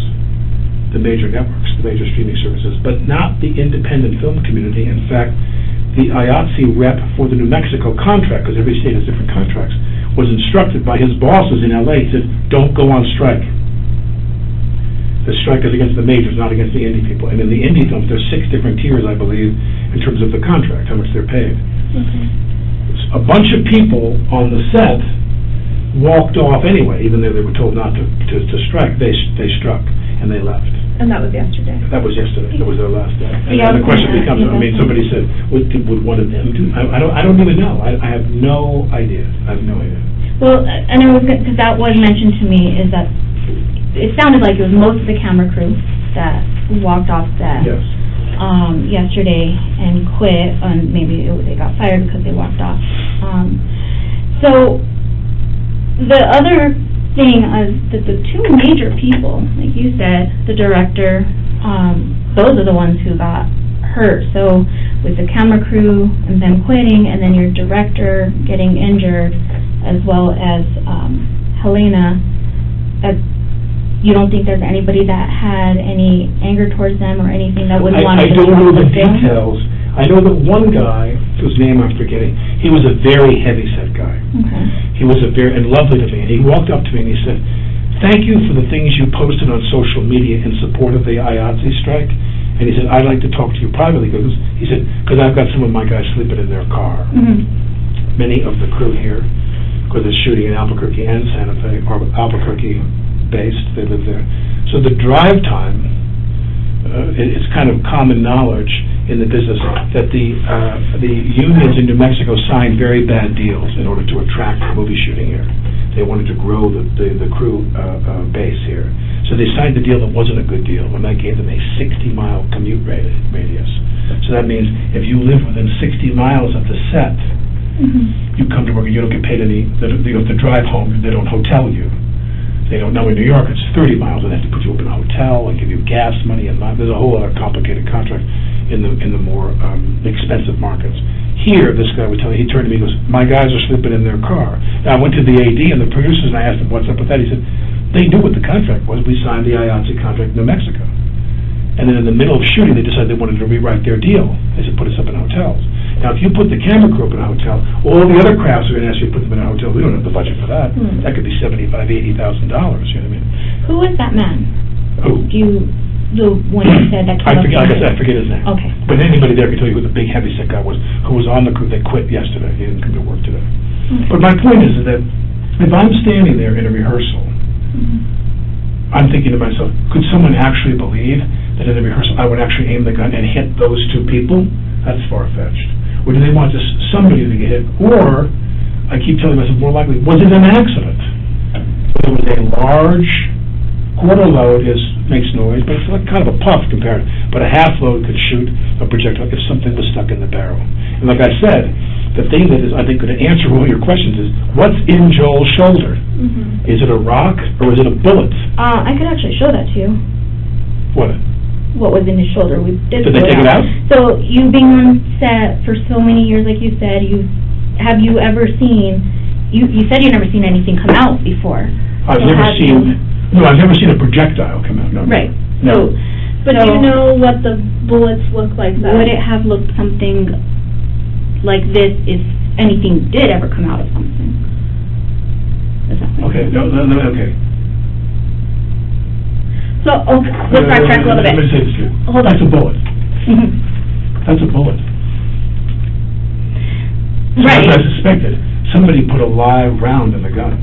[SPEAKER 2] the major networks, the major streaming services, but not the independent film community. In fact, the IATSE rep for the New Mexico contract, because every state has different contracts, was instructed by his bosses in LA. He said, don't go on strike. The strike is against the majors, not against the indie people. And in the indie films, there's 6 different tiers, I believe, in terms of the contract, how much they're paid. Okay. A bunch of people on the set walked off anyway, even though they were told not to strike. They struck, and they left.
[SPEAKER 1] And that was yesterday.
[SPEAKER 2] That was yesterday. That was their last day. And
[SPEAKER 1] Yeah,
[SPEAKER 2] the question becomes, somebody said, would one of them do? I don't even know. I have no idea. I have no idea.
[SPEAKER 4] Well, and I was because that was mentioned to me, is that it sounded like it was most of the camera crew that walked off set yesterday and quit, and maybe they got fired because they walked off. So the other thing is that the 2 major people, like you said, the director, those are the ones who got hurt. So with the camera crew and them quitting, and then your director getting injured, as well as Helena, you don't think there's anybody that had any anger towards them or anything that would want to...
[SPEAKER 2] I don't know the details. I know that one guy, whose name I'm forgetting, he was a very heavy-set guy.
[SPEAKER 4] Okay.
[SPEAKER 2] He was and lovely to me. And he walked up to me and he said, thank you for the things you posted on social media in support of the IATSE strike. And he said, I'd like to talk to you privately, because he said, because I've got some of my guys sleeping in their car.
[SPEAKER 4] Mm-hmm.
[SPEAKER 2] Many of the crew here, because they're shooting in Albuquerque and Santa Fe, or Albuquerque based, they live there. So the drive time, it's kind of common knowledge in the business that the unions in New Mexico signed very bad deals in order to attract movie shooting here. They wanted to grow the crew base here. So they signed a deal that wasn't a good deal, and that gave them a 60-mile commute radius. So that means if you live within 60 miles of the set, you come to work and you don't get paid any, you have to drive home, they don't hotel you. They don't know in New York it's 30 miles, and they have to put you up in a hotel and give you gas money, and there's a whole other complicated contract in the more expensive markets. Here, this guy would tell me, he turned to me and goes, my guys are sleeping in their car. Now, I went to the AD and the producers, and I asked him, what's up with that? He said, they knew what the contract was. We signed the IATSE contract in New Mexico. And then in the middle of shooting, they decided they wanted to rewrite their deal. They said, put us up in hotels. Now, if you put the camera crew up in a hotel, all the other crafts are going to ask you to put them in a hotel. We don't have the budget for that. That could be $75,000, $80,000, you know what I mean?
[SPEAKER 4] Who was that man?
[SPEAKER 2] Who?
[SPEAKER 4] The one you said that came
[SPEAKER 2] I forget,
[SPEAKER 4] up
[SPEAKER 2] like I said, I forget his name.
[SPEAKER 4] Okay.
[SPEAKER 2] But anybody there can tell you who the big heavyset guy was, who was on the crew that quit yesterday. He didn't come to work today.
[SPEAKER 4] Okay.
[SPEAKER 2] But my point is that if I'm standing there in a rehearsal, I'm thinking to myself, could someone actually believe that in a rehearsal I would actually aim the gun and hit those two people? That's far-fetched. Or do they want just somebody to get hit? Or, I keep telling myself, more likely, was it an accident? It was a large quarter load makes noise, but it's like kind of a puff compared. But a half load could shoot a projectile if something was stuck in the barrel. And like I said, the thing that is, I think, going to answer all your questions is, what's in Joel's shoulder? Is it a rock or is it a bullet?
[SPEAKER 4] I could actually show that to you.
[SPEAKER 2] What?
[SPEAKER 4] What was in his shoulder? We did
[SPEAKER 2] they take it out?
[SPEAKER 4] So you being on set for so many years, like you said, have you ever seen? You said you've never seen anything come out before.
[SPEAKER 2] I've never seen a projectile come out. No.
[SPEAKER 4] Right.
[SPEAKER 2] No.
[SPEAKER 1] But do you know what the bullets look like?
[SPEAKER 4] Would it have looked something like this if anything did ever come out of something?
[SPEAKER 2] Okay. Okay.
[SPEAKER 4] So, let's backtrack a little bit.
[SPEAKER 2] Let me say this to you.
[SPEAKER 4] Hold on.
[SPEAKER 2] That's a bullet. That's a bullet. So
[SPEAKER 4] Right.
[SPEAKER 2] as I suspected, somebody put a live round in the gun.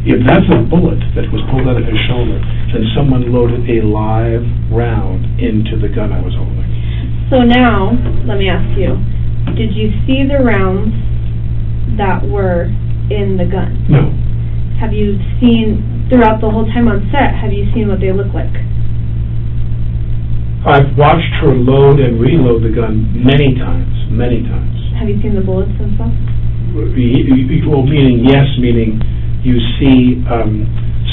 [SPEAKER 2] If that's a bullet that was pulled out of his shoulder, then someone loaded a live round into the gun I was holding.
[SPEAKER 1] So now, let me ask you, did you see the rounds that were in the gun?
[SPEAKER 2] No.
[SPEAKER 1] Have you seen, throughout the whole time on set, have you seen what they look like?
[SPEAKER 2] I've watched her load and reload the gun many times.
[SPEAKER 1] Have you seen the bullets and stuff?
[SPEAKER 2] Well, meaning yes, meaning you see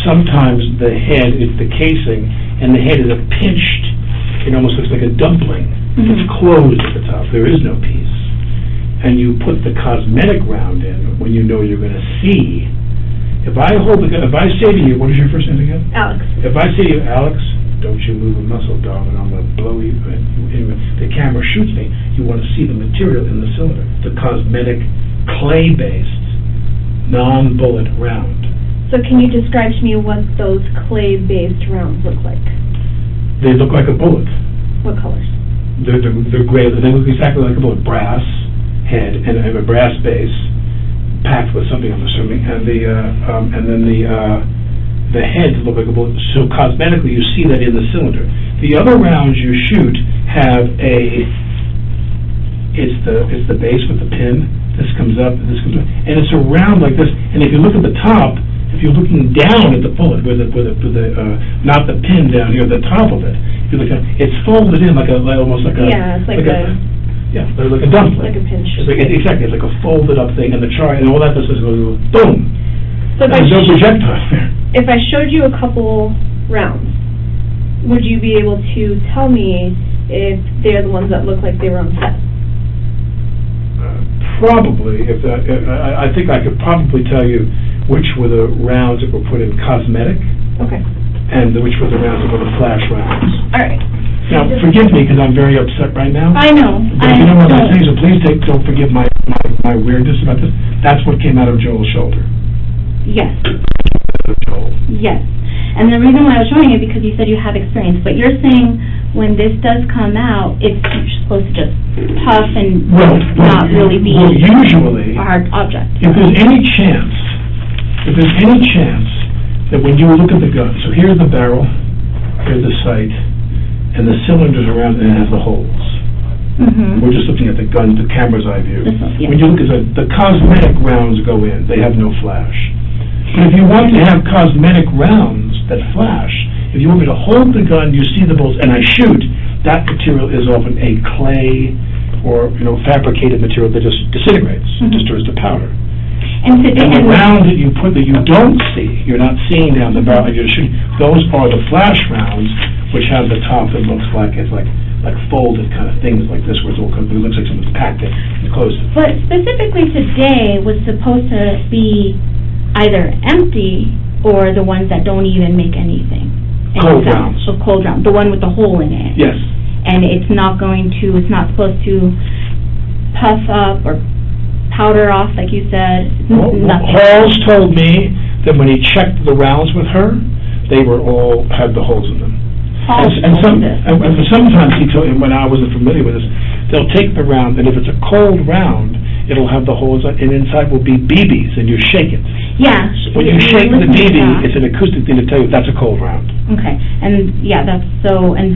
[SPEAKER 2] sometimes the head is the casing, and the head is a pinched, it almost looks like a dumpling. It's closed at the top. There is no piece. And you put the cosmetic round in when you know you're going to see. If I hold the gun, if I say to you, what is your first name again?
[SPEAKER 1] Alex.
[SPEAKER 2] If I say to you, Alex, don't you move a muscle, darling, I'm going to blow you. Anyway, the camera shoots me. You want to see the material in the cylinder, the cosmetic, clay-based, non-bullet round.
[SPEAKER 1] So can you describe to me what those clay-based rounds look like?
[SPEAKER 2] They look like a bullet.
[SPEAKER 1] What colors?
[SPEAKER 2] They're gray. They look exactly like a bullet. Brass head and a brass base, packed with something, I'm assuming, and then the heads look like a bullet. So cosmetically, you see that in the cylinder. The other rounds you shoot have it's the base with the pin. This comes up, this comes up, and it's a round like this. And if you look at the top, if you're looking down at the bullet, with the not the pin down here, the top of it, if you look down, it's folded in almost like a like a dumpling,
[SPEAKER 1] like a pinch.
[SPEAKER 2] Exactly, it's like a folded up thing, and the char and all that does is go boom.
[SPEAKER 1] So
[SPEAKER 2] there's no projectile there.
[SPEAKER 1] If I showed you a couple rounds, would you be able to tell me if they're the ones that look like they were on set?
[SPEAKER 2] Probably. I think I could probably tell you which were the rounds that were put in cosmetic.
[SPEAKER 1] Okay.
[SPEAKER 2] And which were the rounds that were the flash rounds.
[SPEAKER 1] All right.
[SPEAKER 2] Now, forgive me because I'm very upset right now.
[SPEAKER 4] I know.
[SPEAKER 2] But you know what I'm saying, so please don't forgive my weirdness about this. That's what came out of Joel's shoulder.
[SPEAKER 4] Yes.
[SPEAKER 2] Joel.
[SPEAKER 4] Yes. And the reason why I was showing it, because you said you have experience, but you're saying when this does come out, it's supposed to just puff and not really be
[SPEAKER 2] usually,
[SPEAKER 4] a hard object.
[SPEAKER 2] if there's any chance that when you look at the gun, so here's the barrel, here's the sight, and the cylinders around it, and it has the holes.
[SPEAKER 4] Mm-hmm.
[SPEAKER 2] We're just looking at the gun, the camera's eye view.
[SPEAKER 4] Yeah.
[SPEAKER 2] When you look at the cosmetic rounds go in, they have no flash. But if you want to have cosmetic rounds that flash, if you want me to hold the gun, you see the bullets, and I shoot, that material is often a clay or, fabricated material that just disintegrates, just turns to powder.
[SPEAKER 4] And
[SPEAKER 2] the round that you put that you don't see, you're not seeing down the barrel, and you're shooting, those are the flash rounds, which have the top that looks like it's like folded kind of things like this, where it looks like someone's packed it and closed it.
[SPEAKER 4] But specifically today was supposed to be either empty or the ones that don't even make anything.
[SPEAKER 2] Cold rounds.
[SPEAKER 4] So cold round, the one with the hole in it.
[SPEAKER 2] Yes.
[SPEAKER 4] And it's not supposed to puff up or powder off, like you said. Nothing.
[SPEAKER 2] Halls told me that when he checked the rounds with her, they were all had the holes in them. And sometimes he told him, when I wasn't familiar with this, they'll take the round, and if it's a cold round, it'll have the holes, and inside will be BBs, and you shake it.
[SPEAKER 4] Yeah.
[SPEAKER 2] When you shake the BB, it's an acoustic thing to tell you that's a cold round.
[SPEAKER 4] Okay, and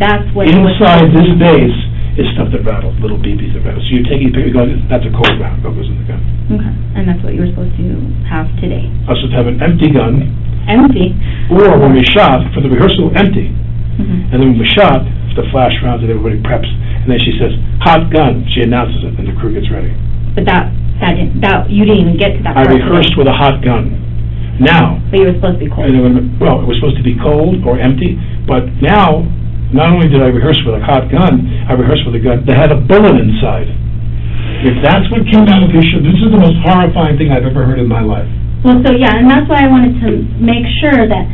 [SPEAKER 4] that's what...
[SPEAKER 2] Inside this base is stuff that rattles, little BBs that rattle. So you take it, you go, that's a cold round, that goes in the gun. Okay,
[SPEAKER 4] and that's what you were supposed to have today.
[SPEAKER 2] I was supposed to have an empty gun.
[SPEAKER 4] Empty?
[SPEAKER 2] Or when we shot, for the rehearsal, empty.
[SPEAKER 4] Mm-hmm.
[SPEAKER 2] And then when we shot, the flash rounds and everybody preps, and then she says, hot gun, she announces it, and the crew gets ready.
[SPEAKER 4] But you didn't even get to that part.
[SPEAKER 2] I rehearsed with a hot gun. Now... But
[SPEAKER 4] you were supposed to be cold.
[SPEAKER 2] It was supposed to be cold or empty, but now, not only did I rehearse with a hot gun, I rehearsed with a gun that had a bullet inside. If that's what came out of your show, this is the most horrifying thing I've ever heard in my life.
[SPEAKER 4] Well, and that's why I wanted to make sure that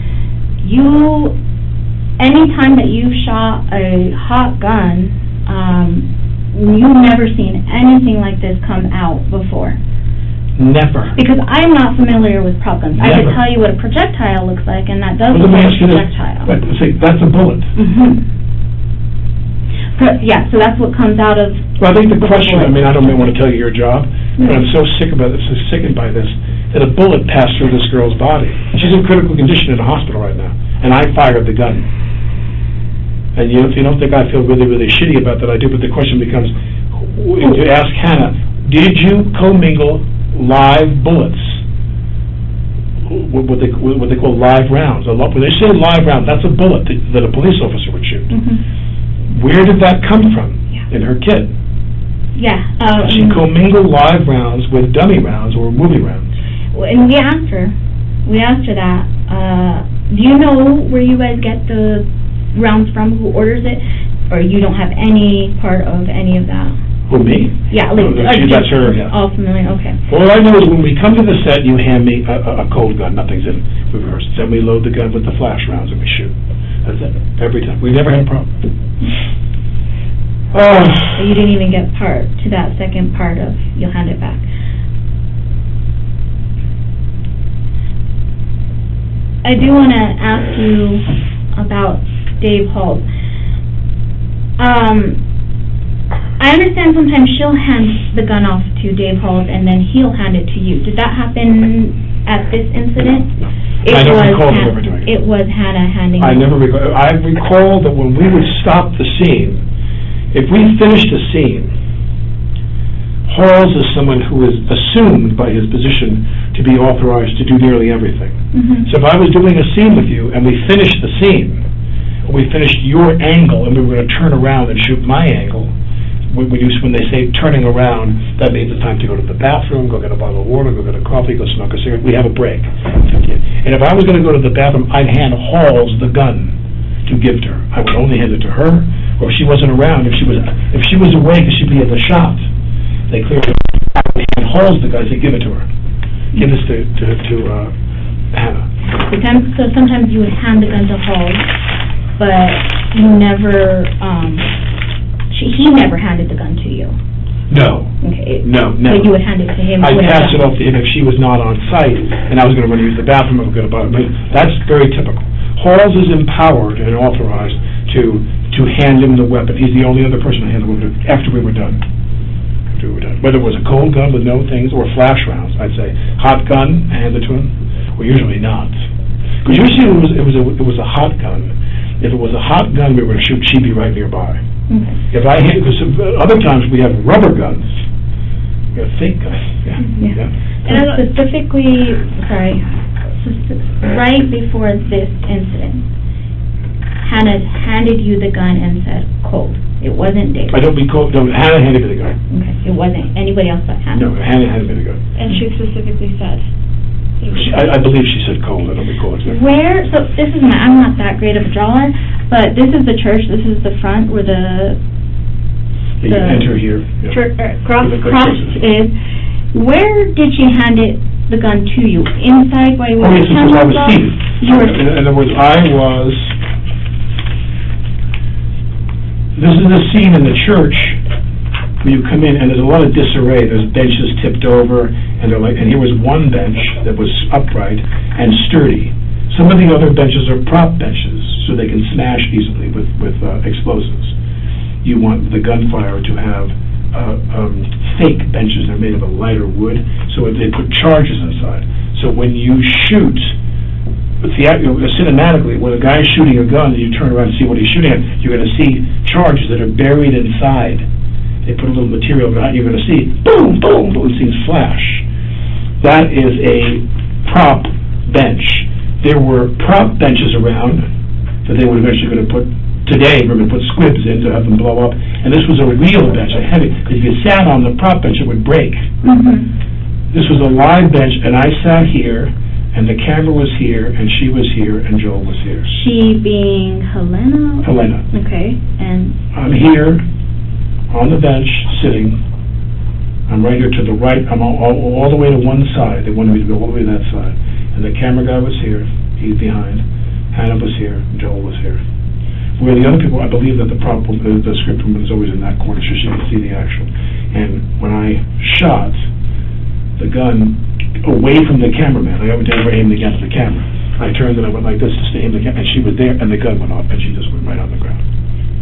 [SPEAKER 4] anytime that you've shot a hot gun, you've never seen anything like this come out before.
[SPEAKER 2] Never.
[SPEAKER 4] Because I'm not familiar with prop guns.
[SPEAKER 2] Never.
[SPEAKER 4] I could tell you what a projectile looks like, and that does
[SPEAKER 2] look like a
[SPEAKER 4] projectile.
[SPEAKER 2] That's a bullet.
[SPEAKER 4] Mm-hmm. Yeah, so that's what comes out of...
[SPEAKER 2] Well, I think the question, I don't want to tell you your job, but I'm so sickened by this, that a bullet passed through this girl's body. She's in critical condition in a hospital right now, and I fired the gun. And if you don't think I feel really, really shitty about that, I do, but the question becomes, to ask Hannah, did you commingle live bullets? What they call live rounds. When they say live round, that's a bullet that a police officer would shoot.
[SPEAKER 4] Mm-hmm.
[SPEAKER 2] Where did that come from in her kit?
[SPEAKER 4] Yeah.
[SPEAKER 2] She commingled live rounds with dummy rounds or movie rounds.
[SPEAKER 4] And we asked her that. Do you know where you guys get the rounds from? Who orders it? Or you don't have any part of any of that?
[SPEAKER 2] Who, me?
[SPEAKER 4] Yeah,
[SPEAKER 2] that's her, yeah.
[SPEAKER 4] All familiar, okay.
[SPEAKER 2] All I know is when we come to the set, you hand me a cold gun, nothing's in it. We rehearse. Then we load the gun with the flash rounds and we shoot. That's it. Every time. We never had a problem.
[SPEAKER 4] You didn't even get to that second part of you'll hand it back. I do want to ask you about Dave Halls. I understand sometimes she'll hand the gun off to Dave Halls and then he'll hand it to you. Did that happen at this incident?
[SPEAKER 2] No. I don't recall him ever doing it.
[SPEAKER 4] It was Hannah handing it.
[SPEAKER 2] I never recall. I recall that when we would stop the scene, if we finished a scene, Halls is someone who is assumed by his position to be authorized to do nearly everything.
[SPEAKER 4] Mm-hmm.
[SPEAKER 2] So if I was doing a scene with you and we finished the scene, or we finished your angle and we were going to turn around and shoot my angle, when they say turning around, that means it's time to go to the bathroom, go get a bottle of water, go get a coffee, go smoke a cigarette. We have a break. And if I was going to go to the bathroom, I'd hand Halls the gun to give to her. I would only hand it to her, or if she wasn't around, if she was away because she'd be at the shop, they clearly hand Halls the gun. They give it to her. Give this to Hannah.
[SPEAKER 4] So sometimes you would hand the gun to Halls, but you never. He never handed the gun to you.
[SPEAKER 2] No.
[SPEAKER 4] Okay.
[SPEAKER 2] No,
[SPEAKER 4] So
[SPEAKER 2] never.
[SPEAKER 4] you would hand it to him?
[SPEAKER 2] I'd
[SPEAKER 4] when
[SPEAKER 2] pass
[SPEAKER 4] it's
[SPEAKER 2] it off to him if she was not on site, and I was gonna run to use the bathroom, I was gonna buy it. But that's very typical. Halls is empowered and authorized to hand him the weapon. He's the only other person to hand the weapon after we were done. After we were done. Whether it was a cold gun with no things, or flash rounds, I'd say, hot gun, hand it to him, or usually not. Because usually it was a hot gun. If it was a hot gun we were gonna shoot, she'd be right nearby.
[SPEAKER 4] Okay.
[SPEAKER 2] If I hit, because other times we have rubber guns. You know, fake guns, yeah.
[SPEAKER 4] And specifically, right before this incident, Hannah handed you the gun and said, cold. It wasn't Dave.
[SPEAKER 2] I don't be cold, no, Hannah handed me the gun.
[SPEAKER 4] Okay, it wasn't anybody else but Hannah?
[SPEAKER 2] No, Hannah handed me the gun.
[SPEAKER 1] And she specifically said.
[SPEAKER 2] I believe she said cold, I don't recall exactly.
[SPEAKER 4] Where, so this is I'm not that great of a drawer, but this is the church, this is the front where the
[SPEAKER 2] You enter here. Yeah.
[SPEAKER 4] cross is. Where did she hand it, the gun to you? Inside while you were
[SPEAKER 2] Oh, yes, because I was
[SPEAKER 4] off?
[SPEAKER 2] seated.
[SPEAKER 4] You were,
[SPEAKER 2] In other words, this is a scene in the church where you come in and there's a lot of disarray. There's benches tipped over, and here was one bench that was upright and sturdy. Some of the other benches are prop benches, so they can smash easily with explosives. You want the gunfire to have fake benches. They're made of a lighter wood, so they put charges inside. So when you shoot, cinematically, when a guy's shooting a gun and you turn around and see what he's shooting at, you're going to see charges that are buried inside. They put a little material behind, you're going to see boom, boom, boom, things flash. That is a prop bench. There were prop benches around that they were eventually going to put, today we're going to put squibs in to have them blow up, and this was a real bench, a heavy, because if you sat on the prop bench it would break. This was a live bench, and I sat here, and the camera was here, and she was here, and Joel was here.
[SPEAKER 4] she being Helena?
[SPEAKER 2] Helena.
[SPEAKER 4] Okay, and
[SPEAKER 2] I'm here, on the bench, sitting. I'm right here to the right, I'm all the way to one side. They wanted me to go all the way to that side. And the camera guy was here, he's behind. Hannah was here, Joel was here. Where the other people, I believe that the script woman is always in that corner so she can see the action. And when I shot the gun away from the cameraman, I would never aim the gun at the camera. I turned and I went like this to aim the camera, and she was there, and the gun went off, and she just went right on the ground.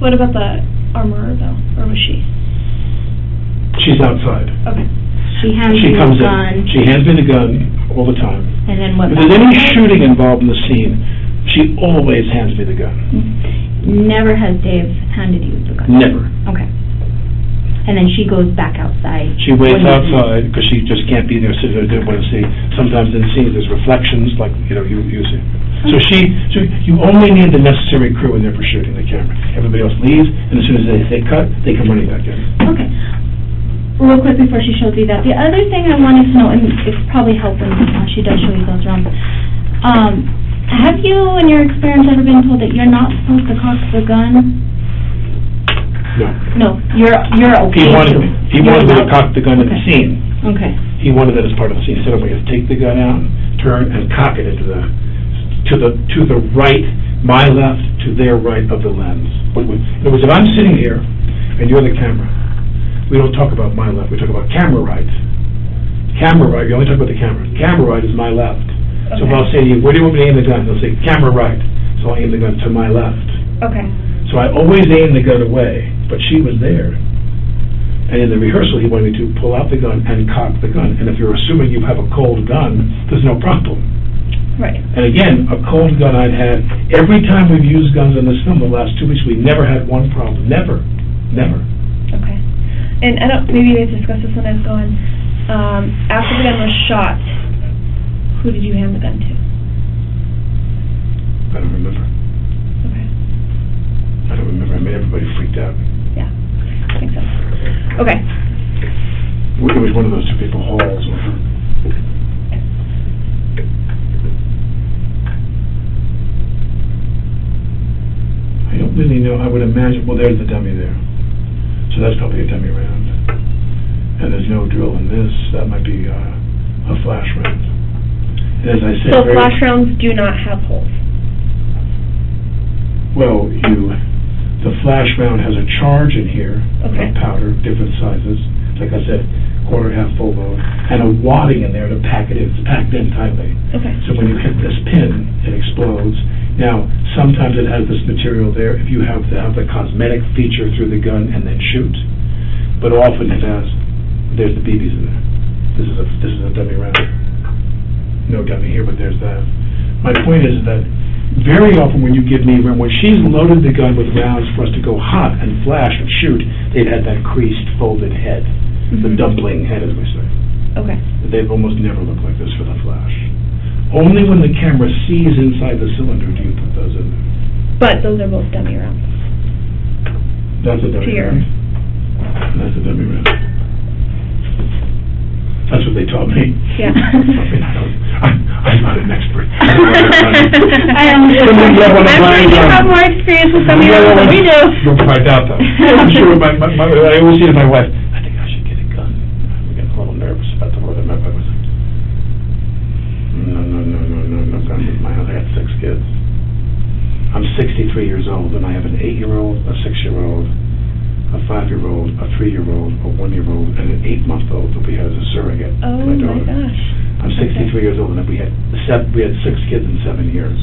[SPEAKER 1] What about the armorer, though? Or was she?
[SPEAKER 2] She's outside.
[SPEAKER 1] Okay.
[SPEAKER 4] she hands
[SPEAKER 2] She
[SPEAKER 4] you
[SPEAKER 2] comes
[SPEAKER 4] the gun,
[SPEAKER 2] in, she hands me the gun all the time.
[SPEAKER 4] and then what?
[SPEAKER 2] If there's any shooting involved in the scene, she always hands me the gun.
[SPEAKER 4] Never has Dave handed you the gun?
[SPEAKER 2] Never.
[SPEAKER 4] Okay. And then she goes back outside?
[SPEAKER 2] She waits
[SPEAKER 4] when you-
[SPEAKER 2] outside, because she just can't be there, so I didn't want to see. Sometimes in scenes, there's reflections, like, you see. So you only need the necessary crew in there for shooting the camera. Everybody else leaves, and as soon as they cut, they come running back in.
[SPEAKER 4] Okay. Real quick before she shows you that, the other thing I wanted to know, and it's probably helping she does show you those rounds, have you, in your experience, ever been told that you're not supposed to cock the gun?
[SPEAKER 2] No.
[SPEAKER 4] No, you're okay.
[SPEAKER 2] He wanted me to cock the gun in the scene.
[SPEAKER 4] Okay.
[SPEAKER 2] He wanted that as part of the scene. He said, I'm going to take the gun out, turn, and cock it into to the right, my left, to their right of the lens. In other words, if I'm sitting here, and you're the camera, we don't talk about my left, we talk about camera right. Camera right, we only talk about the camera. Camera right is my left. So if I'll say to you, where do you want me to aim the gun? They'll say, camera right. So I'll aim the gun to my left.
[SPEAKER 1] Okay.
[SPEAKER 2] So I always aim the gun away, but she was there. And in the rehearsal, he wanted me to pull out the gun and cock the gun. And if you're assuming you have a cold gun, there's no problem.
[SPEAKER 1] Right.
[SPEAKER 2] And again, a cold gun I'd had, every time we've used guns in this film the last 2 weeks, we never had one problem. Never. Never.
[SPEAKER 1] Okay. And I don't, maybe we've discussed this when I was going, after the gun was shot, who did you hand the gun to?
[SPEAKER 2] I don't remember.
[SPEAKER 1] Okay.
[SPEAKER 2] I don't remember. I made everybody freaked out.
[SPEAKER 1] Yeah. I think so. Okay.
[SPEAKER 2] It was one of those two people, Halls. I don't really know. I would imagine, well, there's the dummy there. So that's probably a dummy round. And there's no drill in this. That might be a flash round. And as I said,
[SPEAKER 1] So flash rounds do not have holes?
[SPEAKER 2] Well, the flash round has a charge in here of
[SPEAKER 1] Okay.
[SPEAKER 2] powder, different sizes. like I said, quarter, half, full load, and a wadding in there to pack it in. It's packed in tightly.
[SPEAKER 1] Okay.
[SPEAKER 2] So when you hit this pin, it explodes. Now, sometimes it has this material there if you have the cosmetic feature through the gun and then shoot. But often it has, there's the BBs in there. This is a dummy round. No dummy here, but there's that. My point is that very often when you give me, when she's loaded the gun with rounds for us to go hot and flash and shoot, they've had that creased, folded head. The dumpling head, as we say.
[SPEAKER 1] Okay.
[SPEAKER 2] They've almost never looked like this for the flash. Only when the camera sees inside the cylinder do you put those in there.
[SPEAKER 1] But those are both dummy rounds.
[SPEAKER 2] That's a dummy
[SPEAKER 1] Here.
[SPEAKER 2] round. That's a dummy round. That's what they taught me.
[SPEAKER 1] Yeah.
[SPEAKER 2] I'm not an expert.
[SPEAKER 4] I am.
[SPEAKER 2] Somebody have one of
[SPEAKER 4] I'm
[SPEAKER 2] mine,
[SPEAKER 4] sure you have more experience with dummy
[SPEAKER 2] Yeah,
[SPEAKER 4] rounds than we do.
[SPEAKER 2] I doubt that. I'm sure I always say to my wife, I think I should get a gun. I'm getting a little nervous about the word. I was like, no guns in my house. I got 6 kids. I'm 63 years old, and I have an 8-year-old, a 6-year-old, a 5-year-old, a 3-year-old, a 1-year-old, and an 8-month-old that we had as a surrogate.
[SPEAKER 1] Oh
[SPEAKER 2] my
[SPEAKER 1] my
[SPEAKER 2] daughter.
[SPEAKER 1] gosh.
[SPEAKER 2] I'm 63 years old, and we had 6 kids in 7 years.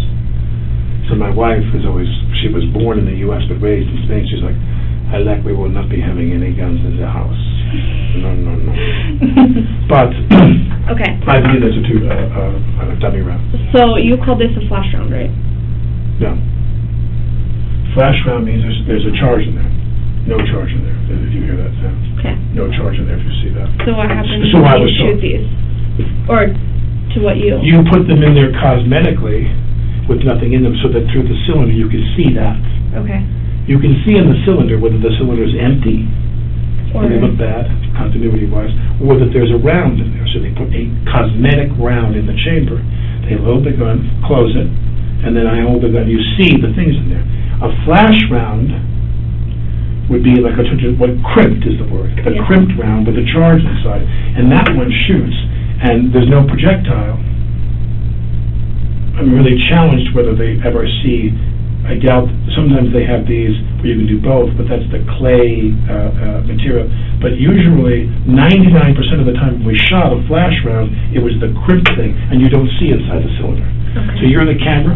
[SPEAKER 2] So my wife is always, she was born in the U.S. but raised in Spain. She's like, Alec, we will not be having any guns in the house. No. But
[SPEAKER 1] Okay.
[SPEAKER 2] I believe that's a dummy round.
[SPEAKER 1] So you called this a flash round, right?
[SPEAKER 2] No. Flash round means there's a charge in there. No charge in there, if you hear that sound.
[SPEAKER 1] Okay.
[SPEAKER 2] No charge in there if you see that.
[SPEAKER 1] So what happens
[SPEAKER 2] So I
[SPEAKER 1] when
[SPEAKER 2] was
[SPEAKER 1] you shoot
[SPEAKER 2] told.
[SPEAKER 1] these? Or to what you?
[SPEAKER 2] You put them in there cosmetically with nothing in them so that through the cylinder you can see that.
[SPEAKER 1] Okay.
[SPEAKER 2] You can see in the cylinder whether the cylinder is empty,
[SPEAKER 1] Or
[SPEAKER 2] and they look bad, continuity-wise, or that there's a round in there. So they put a cosmetic round in the chamber. They load the gun, close it, and then I hold the gun. You see the things in there. A flash round would be like what crimped is the word. A
[SPEAKER 1] Yeah.
[SPEAKER 2] crimped round with a charge inside, and that one shoots, and there's no projectile. I'm really challenged whether they ever see. I doubt, sometimes they have these where you can do both, but that's the clay material. But usually, 99% of the time when we shot a flash round, it was the crimped thing, and you don't see inside the cylinder.
[SPEAKER 1] Okay.
[SPEAKER 2] So you're the camera,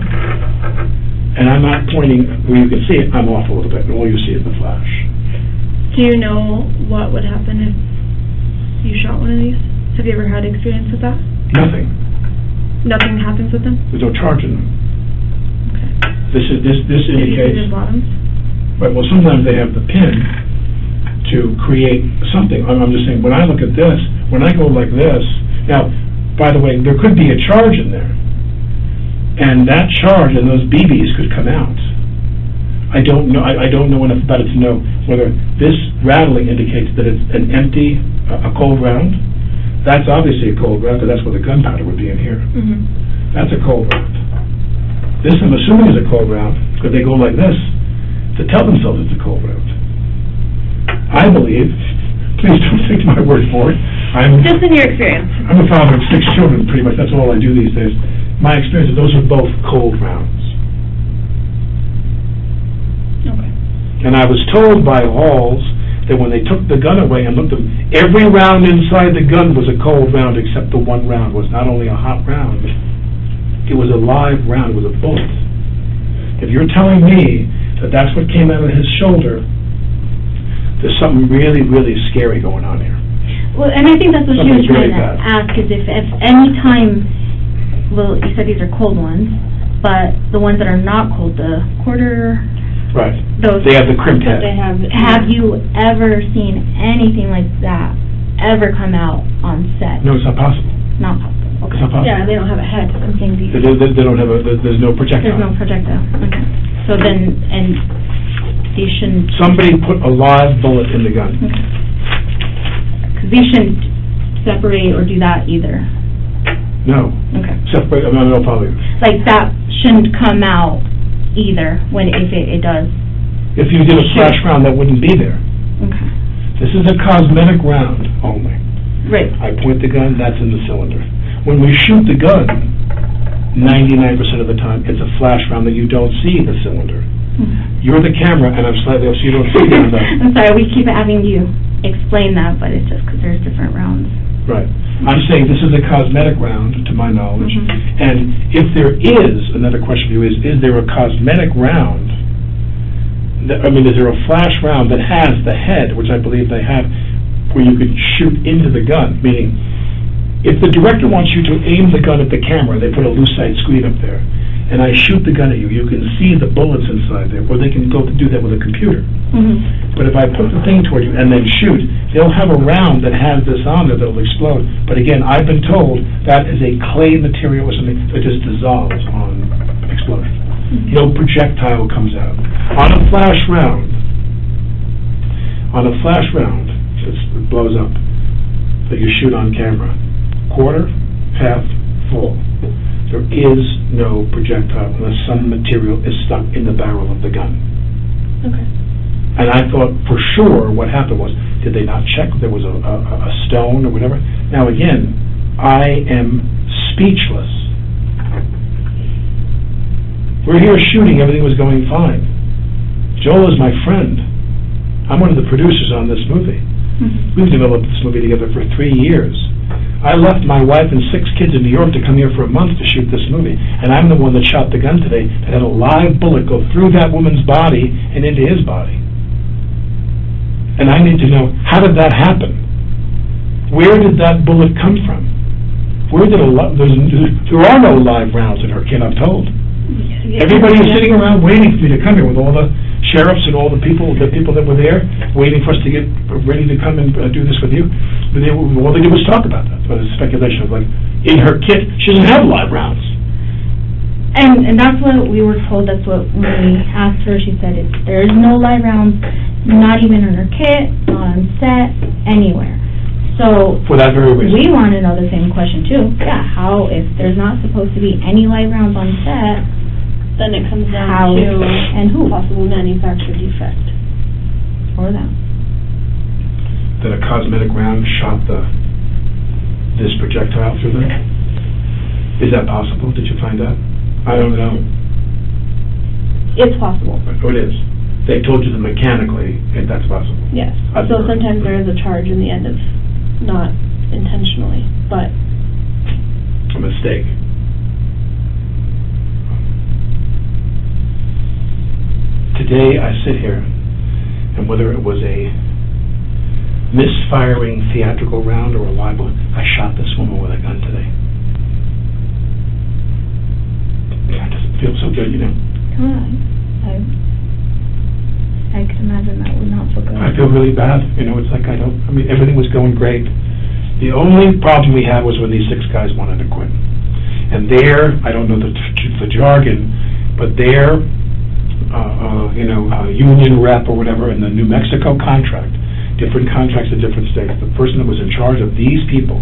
[SPEAKER 2] and I'm not pointing where you can see it, I'm off a little bit, and all you see is the flash.
[SPEAKER 1] Do you know what would happen if you shot one of these? Have you ever had experience with that?
[SPEAKER 2] Nothing.
[SPEAKER 1] Nothing happens with them?
[SPEAKER 2] There's no charge in them.
[SPEAKER 1] Okay.
[SPEAKER 2] This
[SPEAKER 1] Did you see
[SPEAKER 2] indicates...
[SPEAKER 1] the bottoms?
[SPEAKER 2] Right, well, sometimes they have the pin to create something. I'm just saying, when I look at this, when I go like this, now, by the way, there could be a charge in there, and that charge and those BBs could come out. I don't know. I don't know enough about it to know whether this rattling indicates that it's an empty, a cold round. That's obviously a cold round, because that's where the gunpowder would be in here.
[SPEAKER 1] Mm-hmm.
[SPEAKER 2] That's a cold round. This, I'm assuming, is a cold round, because they go like this to tell themselves it's a cold round. I believe, please don't take my word for it,
[SPEAKER 1] Just in your experience.
[SPEAKER 2] I'm a father of 6 children, pretty much, that's all I do these days. My experience is those are both cold rounds.
[SPEAKER 1] Okay.
[SPEAKER 2] And I was told by Halls that when they took the gun away and looked at them, every round inside the gun was a cold round except the one round was not only a hot round, it was a live round, it was a bullet. If you're telling me that that's what came out of his shoulder, there's something really, really scary going on here.
[SPEAKER 4] Well, and I think that's what she was
[SPEAKER 2] Something
[SPEAKER 4] trying
[SPEAKER 2] very
[SPEAKER 4] to
[SPEAKER 2] bad.
[SPEAKER 4] ask, is if any time, well, you said these are cold ones, but the ones that are not cold, the quarter,
[SPEAKER 2] Right.
[SPEAKER 4] those...
[SPEAKER 2] They have the crimped head.
[SPEAKER 4] Have you ever seen anything like that ever come out on set?
[SPEAKER 2] No, it's not possible.
[SPEAKER 4] Not possible,
[SPEAKER 2] It's
[SPEAKER 4] okay.
[SPEAKER 2] not possible.
[SPEAKER 1] Yeah, they don't have a head. I'm saying these.
[SPEAKER 2] They don't have there's no projectile.
[SPEAKER 4] There's no projectile, okay. So then, and these shouldn't...
[SPEAKER 2] Somebody put a live bullet in the gun.
[SPEAKER 4] Okay. Because these shouldn't separate or do that either.
[SPEAKER 2] No.
[SPEAKER 4] Okay.
[SPEAKER 2] Separate, no, probably.
[SPEAKER 4] Like, that shouldn't come out either, when, if it does.
[SPEAKER 2] If you did a flash round, that wouldn't be there.
[SPEAKER 4] Okay.
[SPEAKER 2] This is a cosmetic round only.
[SPEAKER 4] Right.
[SPEAKER 2] I point the gun, that's in the cylinder. When we shoot the gun, 99% of the time, it's a flash round that you don't see the cylinder. You're the camera, and I'm slightly off, so you don't see me.
[SPEAKER 4] I'm sorry, we keep having you explain that, but it's just because there's different rounds.
[SPEAKER 2] Right. I'm saying this is a cosmetic round, to my knowledge, and if there is, another question for you is there a cosmetic round, is there a flash round that has the head, which I believe they have, where you could shoot into the gun, meaning, if the director wants you to aim the gun at the camera, they put a lucite screen up there, and I shoot the gun at you, you can see the bullets inside there, or they can go to do that with a computer. But if I put the thing toward you and then shoot, they'll have a round that has this on there that'll explode. But again, I've been told that is a clay material or something that just dissolves on explosion. No projectile comes out. On a flash round, it blows up, that you shoot on camera, quarter, half, full. There is no projectile unless some material is stuck in the barrel of the gun.
[SPEAKER 4] Okay.
[SPEAKER 2] And I thought for sure what happened was, did they not check if there was a stone or whatever? Now again, I am speechless. We're here shooting, everything was going fine. Joel is my friend. I'm one of the producers on this movie. We've developed this movie together for 3 years. I left my wife and 6 kids in New York to come here for a month to shoot this movie, and I'm the one that shot the gun today that had a live bullet go through that woman's body and into his body. And I need to know, how did that happen? Where did that bullet come from? There are no live rounds in her kid, I'm told. Everybody is sitting around waiting for me to come here with all the sheriffs and all the people that were there, waiting for us to get ready to come and do this with you. But all they did was talk about that. But it's speculation of like, in her kit, she doesn't have live rounds.
[SPEAKER 4] And that's what we were told. That's what when we asked her, she said there's no live rounds, not even in her kit, not on set, anywhere. So
[SPEAKER 2] for that very reason,
[SPEAKER 4] we want to know the same question too. Yeah, how if there's not supposed to be any live rounds on set,
[SPEAKER 1] then it comes down to
[SPEAKER 4] and who
[SPEAKER 1] possible manufacturer defect
[SPEAKER 4] or them.
[SPEAKER 2] That a cosmetic round shot this projectile through them. Is that possible? Did you find out? I don't know.
[SPEAKER 1] It's possible.
[SPEAKER 2] Oh, it is. They told you that mechanically if that's possible.
[SPEAKER 1] Yes. So sometimes there is a charge in the end of not intentionally, but
[SPEAKER 2] a mistake. Today I sit here, and whether it was a misfiring theatrical round or a live one, I shot this woman with a gun today. It doesn't feel so good, you know.
[SPEAKER 4] I can imagine that would not feel good.
[SPEAKER 2] I feel really bad, you know. It's like everything was going great. The only problem we had was when these 6 guys wanted to quit. And I don't know the jargon, but their union rep or whatever in the New Mexico contract, different contracts in different states, the person that was in charge of these people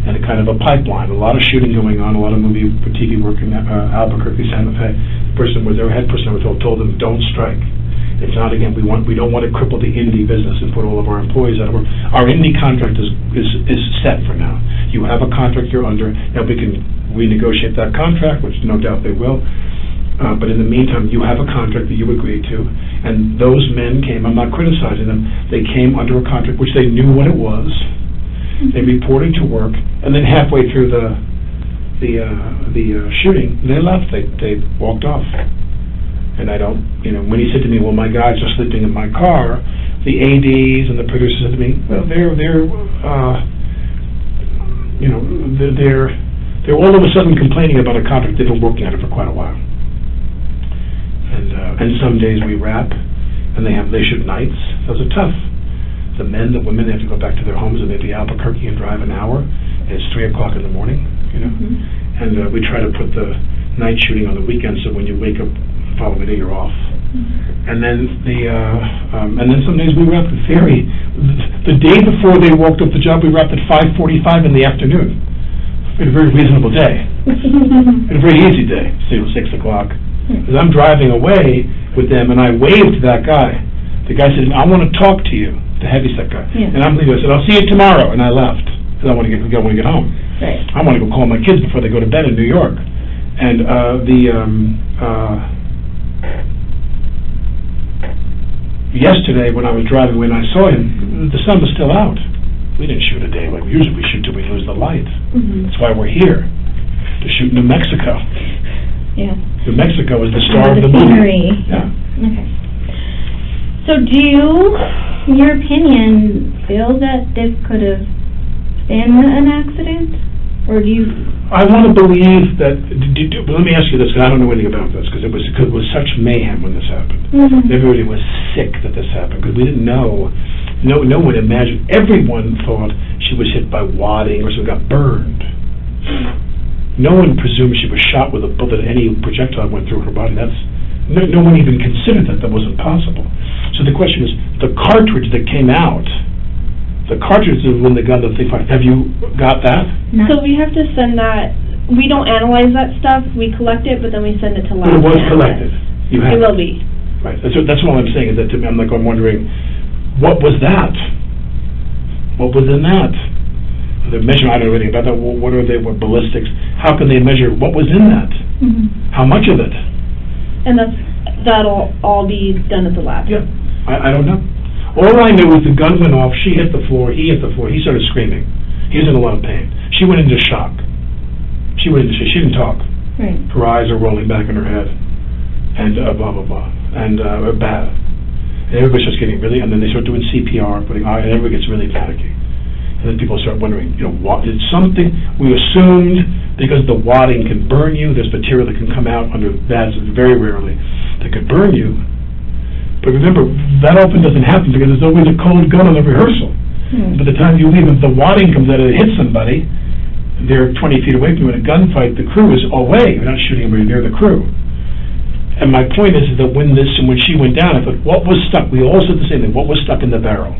[SPEAKER 2] and a kind of a pipeline, a lot of shooting going on, a lot of movie for TV work in Albuquerque, Santa Fe. The person was their head person, I was told them, don't strike. It's not, again, we don't want to cripple the indie business and put all of our employees out of work. Our indie contract is set for now. You have a contract you're under. Now we can renegotiate that contract, which no doubt they will. But in the meantime, you have a contract that you agreed to. And those men came, I'm not criticizing them, they came under a contract which they knew what it was. They reported to work, and then halfway through the shooting, they left. They walked off. And I don't, when he said to me, well, my guys are sleeping in my car, the ADs and the producers said to me, well, they're all of a sudden complaining about a contract they've been working on it for quite a while. And some days we wrap, and they shoot nights. Those are tough. The men, the women, they have to go back to their homes and maybe Albuquerque and drive an hour. And it's 3 o'clock in the morning, And we try to put the night shooting on the weekend so when you wake up the following day you're off. And then and then some days we wrap in theory. The day before they walked off the job, we wrapped at 5:45 in the afternoon. We had a very reasonable day. And a very easy day, 6 o'clock. As I'm driving away with them, and I waved to that guy. The guy said, I want to talk to you, the heavyset guy. Yeah. And I'm leaving. I said, I'll see you tomorrow. And I left, because I want to get home.
[SPEAKER 4] Right.
[SPEAKER 2] I want to go call my kids before they go to bed in New York. And yesterday, when I was driving, when I saw him, the sun was still out. We didn't shoot a day like we usually shoot till we lose the light. That's why we're here, to shoot New Mexico.
[SPEAKER 4] Yeah.
[SPEAKER 2] New Mexico is the star of the
[SPEAKER 4] scenery.
[SPEAKER 2] movie. Yeah.
[SPEAKER 4] Okay. So do you, in your opinion, feel that this could have been an accident? Or do you...
[SPEAKER 2] I want to believe that, but let me ask you this, because I don't know anything about this, because it was such mayhem when this happened. Everybody was sick that this happened, because we didn't know. No one imagined. Everyone thought she was hit by wadding or something, got burned. No one presumed she was shot with a bullet. Any projectile went through her body. No one even considered that wasn't possible. So the question is, the cartridge that came out, the cartridge is when the gun that they fired. Have you got that?
[SPEAKER 4] No.
[SPEAKER 1] So we have to send that, we don't analyze that stuff, we collect it, but then we send it to lab.
[SPEAKER 2] It was collected. You have
[SPEAKER 1] it will be.
[SPEAKER 2] Right. That's all I'm saying, is that to me, I'm wondering, what was that? What was in that? The measure, I don't know anything about that. What are they? What ballistics? How can they measure what was in that? How much of it?
[SPEAKER 1] And that'll all be done at the lab.
[SPEAKER 2] Yeah. I don't know. All I knew was the gun went off, she hit the floor, he hit the floor, he started screaming. He was in a lot of pain. She went into shock. She didn't talk.
[SPEAKER 4] Right.
[SPEAKER 2] Her eyes are rolling back in her head. And blah, blah, blah. And bad. And everybody starts getting really, and then they start doing CPR, and everybody gets really panicky. And then people start wondering, what did something, we assumed, because the wadding can burn you, there's material that can come out under that, very rarely, that could burn you. But remember, that often doesn't happen because there's always a cold gun on the rehearsal. By the time you leave, if the wadding comes out and it hits somebody, they're 20 feet away from you. In a gunfight, the crew is away. You're not shooting anybody near the crew. And my point is that when she went down, I thought, what was stuck? We all said the same thing. What was stuck in the barrel?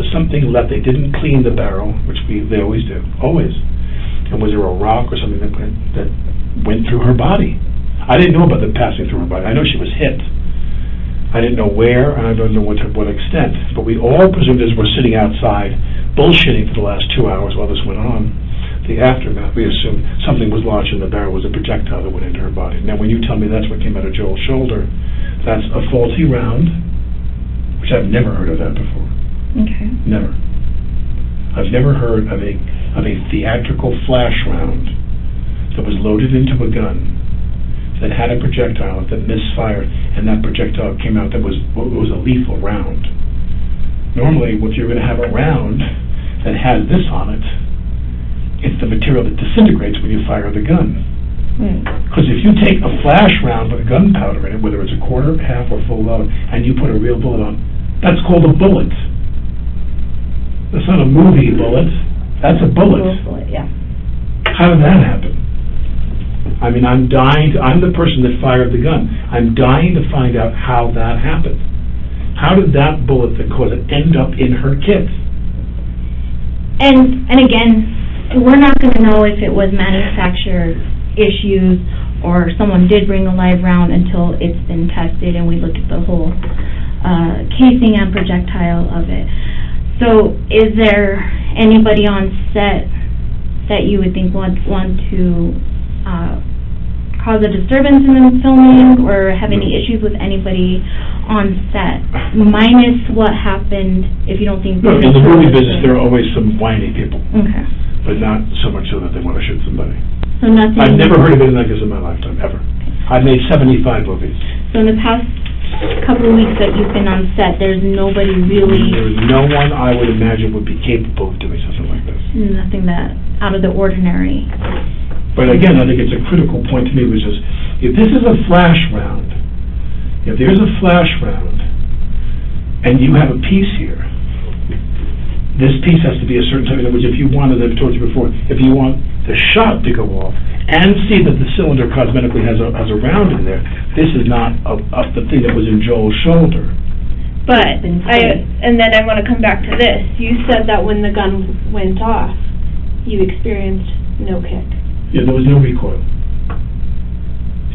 [SPEAKER 2] Was something left. They didn't clean the barrel, which they always do, always. And was there a rock or something that went through her body? I didn't know about the passing through her body. I know she was hit. I didn't know where, and I don't know to what extent. But we all presumed, as we're sitting outside, bullshitting for the last 2 hours while this went on, the aftermath, we assumed something was lodged in the barrel, was a projectile that went into her body. Now, when you tell me that's what came out of Joel's shoulder, that's a faulty round, which I've never heard of that before.
[SPEAKER 4] Okay.
[SPEAKER 2] Never. I've never heard of a theatrical flash round that was loaded into a gun that had a projectile that misfired, and that projectile came out that was a lethal round. Normally, if you're going to have a round that has this on it, it's the material that disintegrates when you fire the gun. Because if you take a flash round with gunpowder in it, whether it's a quarter, half, or full load, and you put a real bullet on, that's called a bullet. That's not a movie bullet. That's a bullet.
[SPEAKER 4] Yeah.
[SPEAKER 2] How did that happen? I mean, I'm the person that fired the gun. I'm dying to find out how that happened. How did that bullet that caused it end up in her kit?
[SPEAKER 4] And again, we're not going to know if it was manufactured issues or someone did bring a live round until it's been tested and we look at the whole casing and projectile of it. So is there anybody on set that you would think want to cause a disturbance in the filming or have any issues with anybody on set, minus what happened, if you don't think...
[SPEAKER 2] No, in the movie business, there are always some whiny people.
[SPEAKER 4] Okay.
[SPEAKER 2] But not so much so that they want to shoot somebody.
[SPEAKER 4] So nothing...
[SPEAKER 2] I've never heard of anything like this in my lifetime, ever. I've made 75 movies.
[SPEAKER 4] So in the past couple of weeks that you've been on set, there's nobody really...
[SPEAKER 2] There's no one I would imagine would be capable of doing something like this.
[SPEAKER 4] Nothing that out of the ordinary.
[SPEAKER 2] But again, I think it's a critical point to me, which is, if this is a flash round, if there's a flash round, and you have a piece here, this piece has to be a certain type, which if you want, as I've told you before, if you want the shot to go off, and see that the cylinder cosmetically has a round in there, this is not the thing that was in Joel's shoulder.
[SPEAKER 1] But, and then I want to come back to this. You said that when the gun went off, you experienced no kick.
[SPEAKER 2] Yeah, there was no recoil.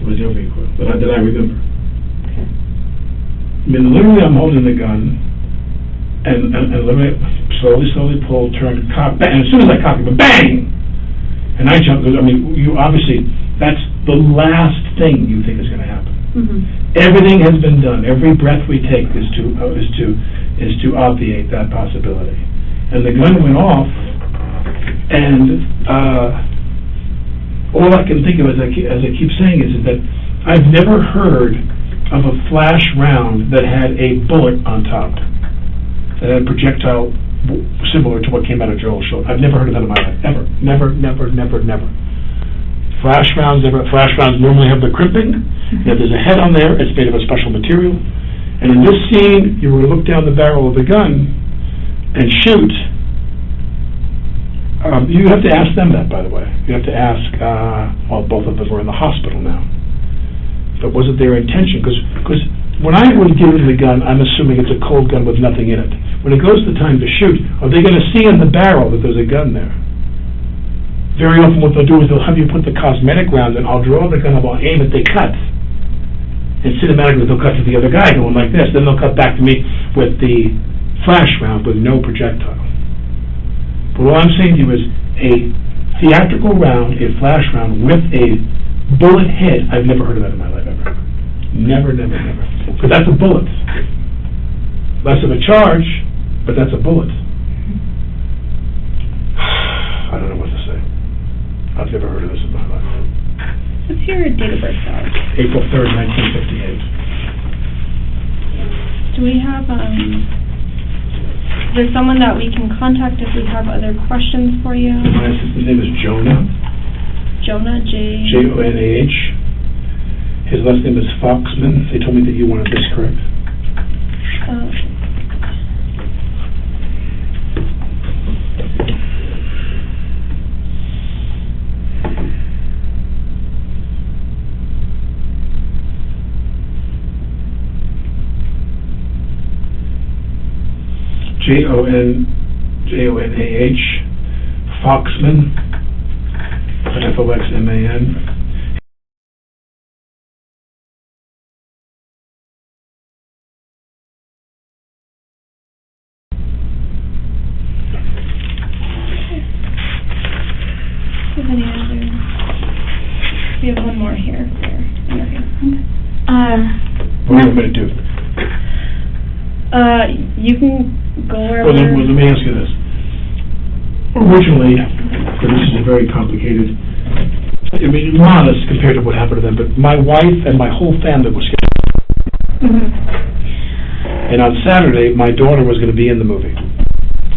[SPEAKER 2] There was no recoil, that I remember.
[SPEAKER 1] Okay.
[SPEAKER 2] I mean, literally I'm holding the gun, and literally slowly pull, turn, cock, bang, and as soon as I cock it, bang! And I jumped, I mean, you obviously, that's the last thing you think is going to happen. Everything has been done. Every breath we take is to obviate that possibility. And the gun went off, and all I can think of, as I keep saying, is that I've never heard of a flash round that had a bullet on top, that had a projectile similar to what came out of Joel's shoulder. I've never heard of that in my life, ever. Never. Flash rounds normally have the crimping. If there's a head on there, it's made of a special material. And in this scene, you were to look down the barrel of the gun and shoot. You have to ask them that, by the way. You have to ask, well, both of them were in the hospital now. But was it their intention? Because when I was given the gun, I'm assuming it's a cold gun with nothing in it. When it goes to time to shoot, are they going to see in the barrel that there's a gun there? Very often what they'll do is they'll have you put the cosmetic rounds, and I'll draw the gun up, I'll aim it, they cut. And cinematically they'll cut to the other guy going like this, then they'll cut back to me with the flash round with no projectile. But all I'm saying to you is a theatrical round, a flash round with a bullet head. I've never heard of that in my life, ever. Never. Because that's a bullet. Less of a charge, but that's a bullet. I don't know what to say. I've never heard of this in my life.
[SPEAKER 1] What's your date of birth, Alex?
[SPEAKER 2] April 3rd, 1958.
[SPEAKER 1] Do we have, is there someone that we can contact if we have other questions for you?
[SPEAKER 2] My assistant's name is Jonah.
[SPEAKER 1] Jonah,
[SPEAKER 2] Jonah. His last name is Foxman. They told me that you wanted this correct. Jonah, Foxman, Foxman.
[SPEAKER 1] We have one more here for interview.
[SPEAKER 2] What do you want me to do?
[SPEAKER 1] You can go wherever.
[SPEAKER 2] Well, let me ask you this. Originally, because this is a very complicated, modest compared to what happened to them, but my wife and my whole family was scared. And on Saturday, my daughter was going to be in the movie.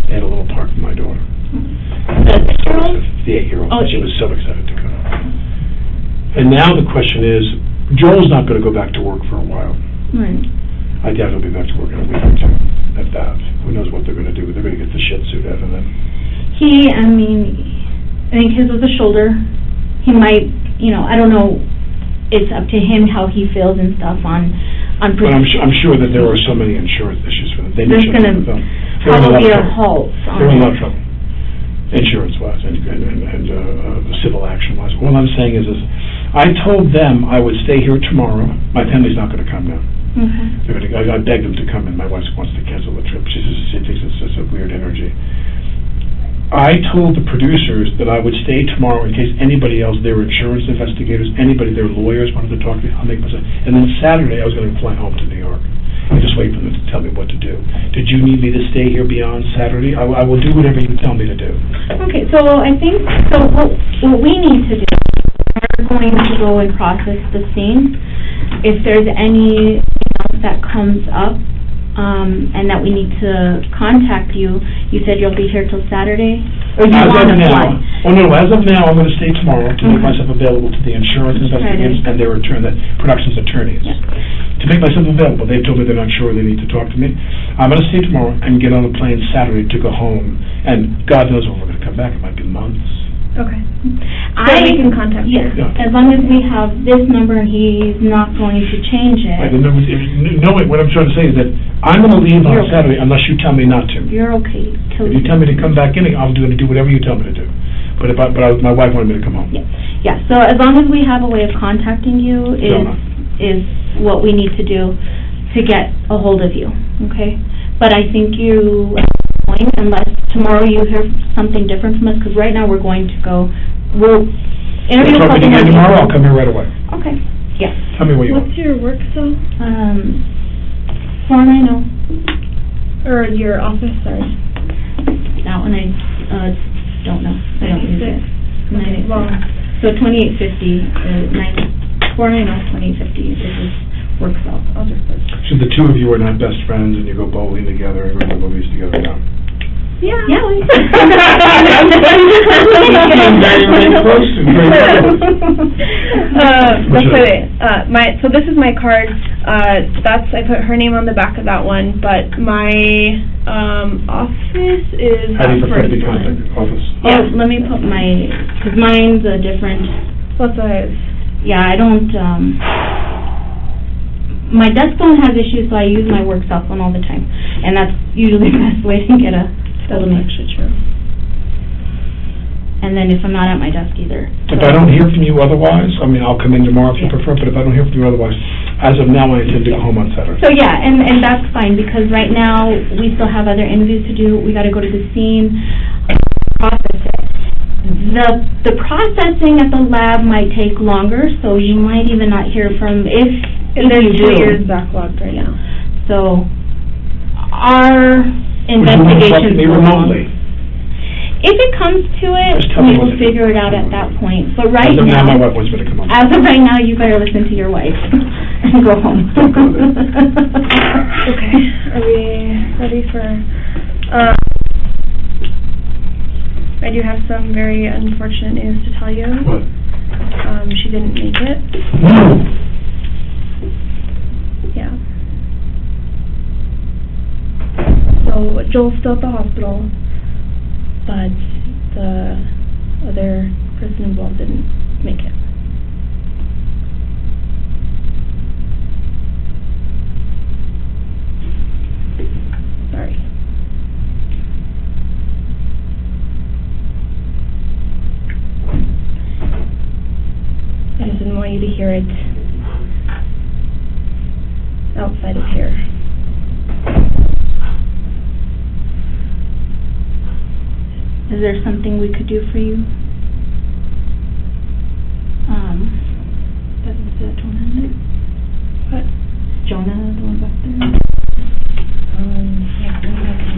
[SPEAKER 2] They had a little part for my daughter.
[SPEAKER 4] The 6-year-old?
[SPEAKER 2] The 8-year-old.
[SPEAKER 4] Oh,
[SPEAKER 2] she was so excited to go. And now the question is, Joel's not going to go back to work for a while.
[SPEAKER 4] Right.
[SPEAKER 2] I doubt he'll be back to work in a week or two, at that. Who knows what they're going to do, but they're going to get the shit suit out of them.
[SPEAKER 4] I think his was a shoulder. He might, I don't know, it's up to him how he feels and stuff on
[SPEAKER 2] But I'm sure that there are so many insurance issues for them.
[SPEAKER 4] There's going to probably be a halt.
[SPEAKER 2] They're in a lot of trouble, insurance-wise and civil action-wise. All I'm saying is I told them I would stay here tomorrow. My family's not going to come now. Okay. I begged them to come in. My wife wants to cancel the trip. She thinks it's just a weird energy. I told the producers that I would stay tomorrow in case anybody else, their insurance investigators, anybody, their lawyers wanted to talk to me. I'll make myself. And then Saturday I was going to fly home to New York and just wait for them to tell me what to do. Did you need me to stay here beyond Saturday? I will do whatever you tell me to do.
[SPEAKER 4] Okay, so I think what we need to do, we're going to go and process the scene. If there's any else that comes up, and that we need to contact you. You said you'll be here till Saturday? Or you want to fly?
[SPEAKER 2] Oh, no, as of now, I'm going to stay tomorrow to make myself available to the insurance investigators and their the production's attorneys. Yeah. To make myself available. They've told me they're not sure they need to talk to me. I'm going to stay tomorrow and get on a plane Saturday to go home. And God knows when we're going to come back. It might be months.
[SPEAKER 1] Okay. So we can contact you.
[SPEAKER 4] Yeah. As long as we have this number and he's not going to change it.
[SPEAKER 2] Right, what I'm trying to say is that I'm going to leave on Saturday unless you tell me not to.
[SPEAKER 4] You're okay.
[SPEAKER 2] If you tell me to come back in, I'm going to do whatever you tell me to do. But my wife wanted me to come home.
[SPEAKER 4] Yeah. So as long as we have a way of contacting you is what we need to do to get a hold of you. Okay. But I think you. Unless tomorrow you hear something different from us, because right now we'll interview a couple more people.
[SPEAKER 2] Tomorrow I'll come here right away.
[SPEAKER 4] Okay, yeah.
[SPEAKER 2] Tell me what you want.
[SPEAKER 1] What's your work cell?
[SPEAKER 4] 490.
[SPEAKER 1] Or your office, sorry.
[SPEAKER 4] That one I, don't know. I don't use it.
[SPEAKER 1] 96. Okay, well,
[SPEAKER 4] So 2850, 490, 2850 is his work cell.
[SPEAKER 1] I'll just put.
[SPEAKER 2] So the two of you are not best friends and you go bowling together and go to movies together now?
[SPEAKER 1] Yeah.
[SPEAKER 4] Yeah, we
[SPEAKER 1] so this is my card. I put her name on the back of that one, but my office is
[SPEAKER 2] How do you
[SPEAKER 1] that
[SPEAKER 2] prefer to
[SPEAKER 1] first
[SPEAKER 2] be
[SPEAKER 1] one.
[SPEAKER 2] contacted? Office?
[SPEAKER 4] Oh, let me put because mine's a different,
[SPEAKER 1] What size?
[SPEAKER 4] yeah, I don't, my desk phone has issues, so I use my work cell phone all the time. And that's usually the best way to get a hold of me.
[SPEAKER 1] True.
[SPEAKER 4] And then if I'm not at my desk either.
[SPEAKER 2] If I don't hear from you otherwise, I mean, I'll come in tomorrow if you
[SPEAKER 4] Yeah.
[SPEAKER 2] prefer, but if I don't hear from you otherwise, as of now, I intend to go home on Saturday.
[SPEAKER 4] So yeah, and that's fine, because right now, we still have other interviews to do. We gotta go to the scene, process it. The processing at the lab might take longer, so you might even not hear from, if
[SPEAKER 1] There's
[SPEAKER 4] you
[SPEAKER 1] 2
[SPEAKER 4] do.
[SPEAKER 1] years backlogged right now.
[SPEAKER 4] So, our investigations
[SPEAKER 2] Me
[SPEAKER 4] go long.
[SPEAKER 2] remotely.
[SPEAKER 4] If it comes to it,
[SPEAKER 2] Just tell me
[SPEAKER 4] we
[SPEAKER 2] what
[SPEAKER 4] will
[SPEAKER 2] to do.
[SPEAKER 4] figure it out at that point. But right
[SPEAKER 2] As of now, my
[SPEAKER 4] now,
[SPEAKER 2] wife wants me to come home.
[SPEAKER 4] as of right now, you better listen to your wife and go home.
[SPEAKER 1] Okay, are we ready for, I do have some very unfortunate news to tell you.
[SPEAKER 2] What?
[SPEAKER 1] She didn't make it.
[SPEAKER 2] No.
[SPEAKER 1] Yeah. So Joel's still at the hospital, but the other person involved didn't make it. Sorry. I just didn't want you to hear it outside of here.
[SPEAKER 4] Is there something we could do for you? Is that Jonah in there?
[SPEAKER 1] What?
[SPEAKER 4] Jonah, the one back there?
[SPEAKER 1] Yeah, let me look at it,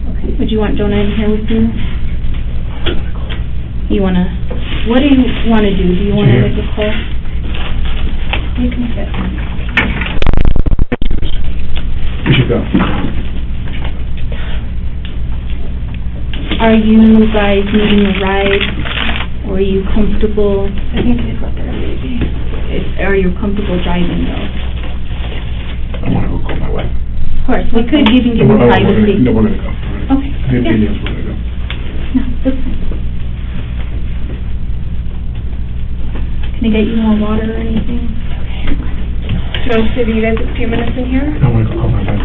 [SPEAKER 1] okay.
[SPEAKER 4] Would you want Jonah in here with you? You wanna, what do you wanna do? Do you wanna make a call?
[SPEAKER 1] You can sit.
[SPEAKER 2] We should go.
[SPEAKER 4] Are you guys needing a ride, or are you comfortable?
[SPEAKER 1] I think they've got their baby.
[SPEAKER 4] Are you comfortable driving though?
[SPEAKER 2] I want to go call my wife.
[SPEAKER 4] Of course, we could even give you privacy.
[SPEAKER 2] No, we're going to go.
[SPEAKER 4] Okay.
[SPEAKER 2] The
[SPEAKER 4] Yeah.
[SPEAKER 2] Indians, we're going to go.
[SPEAKER 4] No, that's fine. Can I get you more water or anything?
[SPEAKER 1] Do you want to give you guys a few minutes in here?
[SPEAKER 2] I want to go call my wife.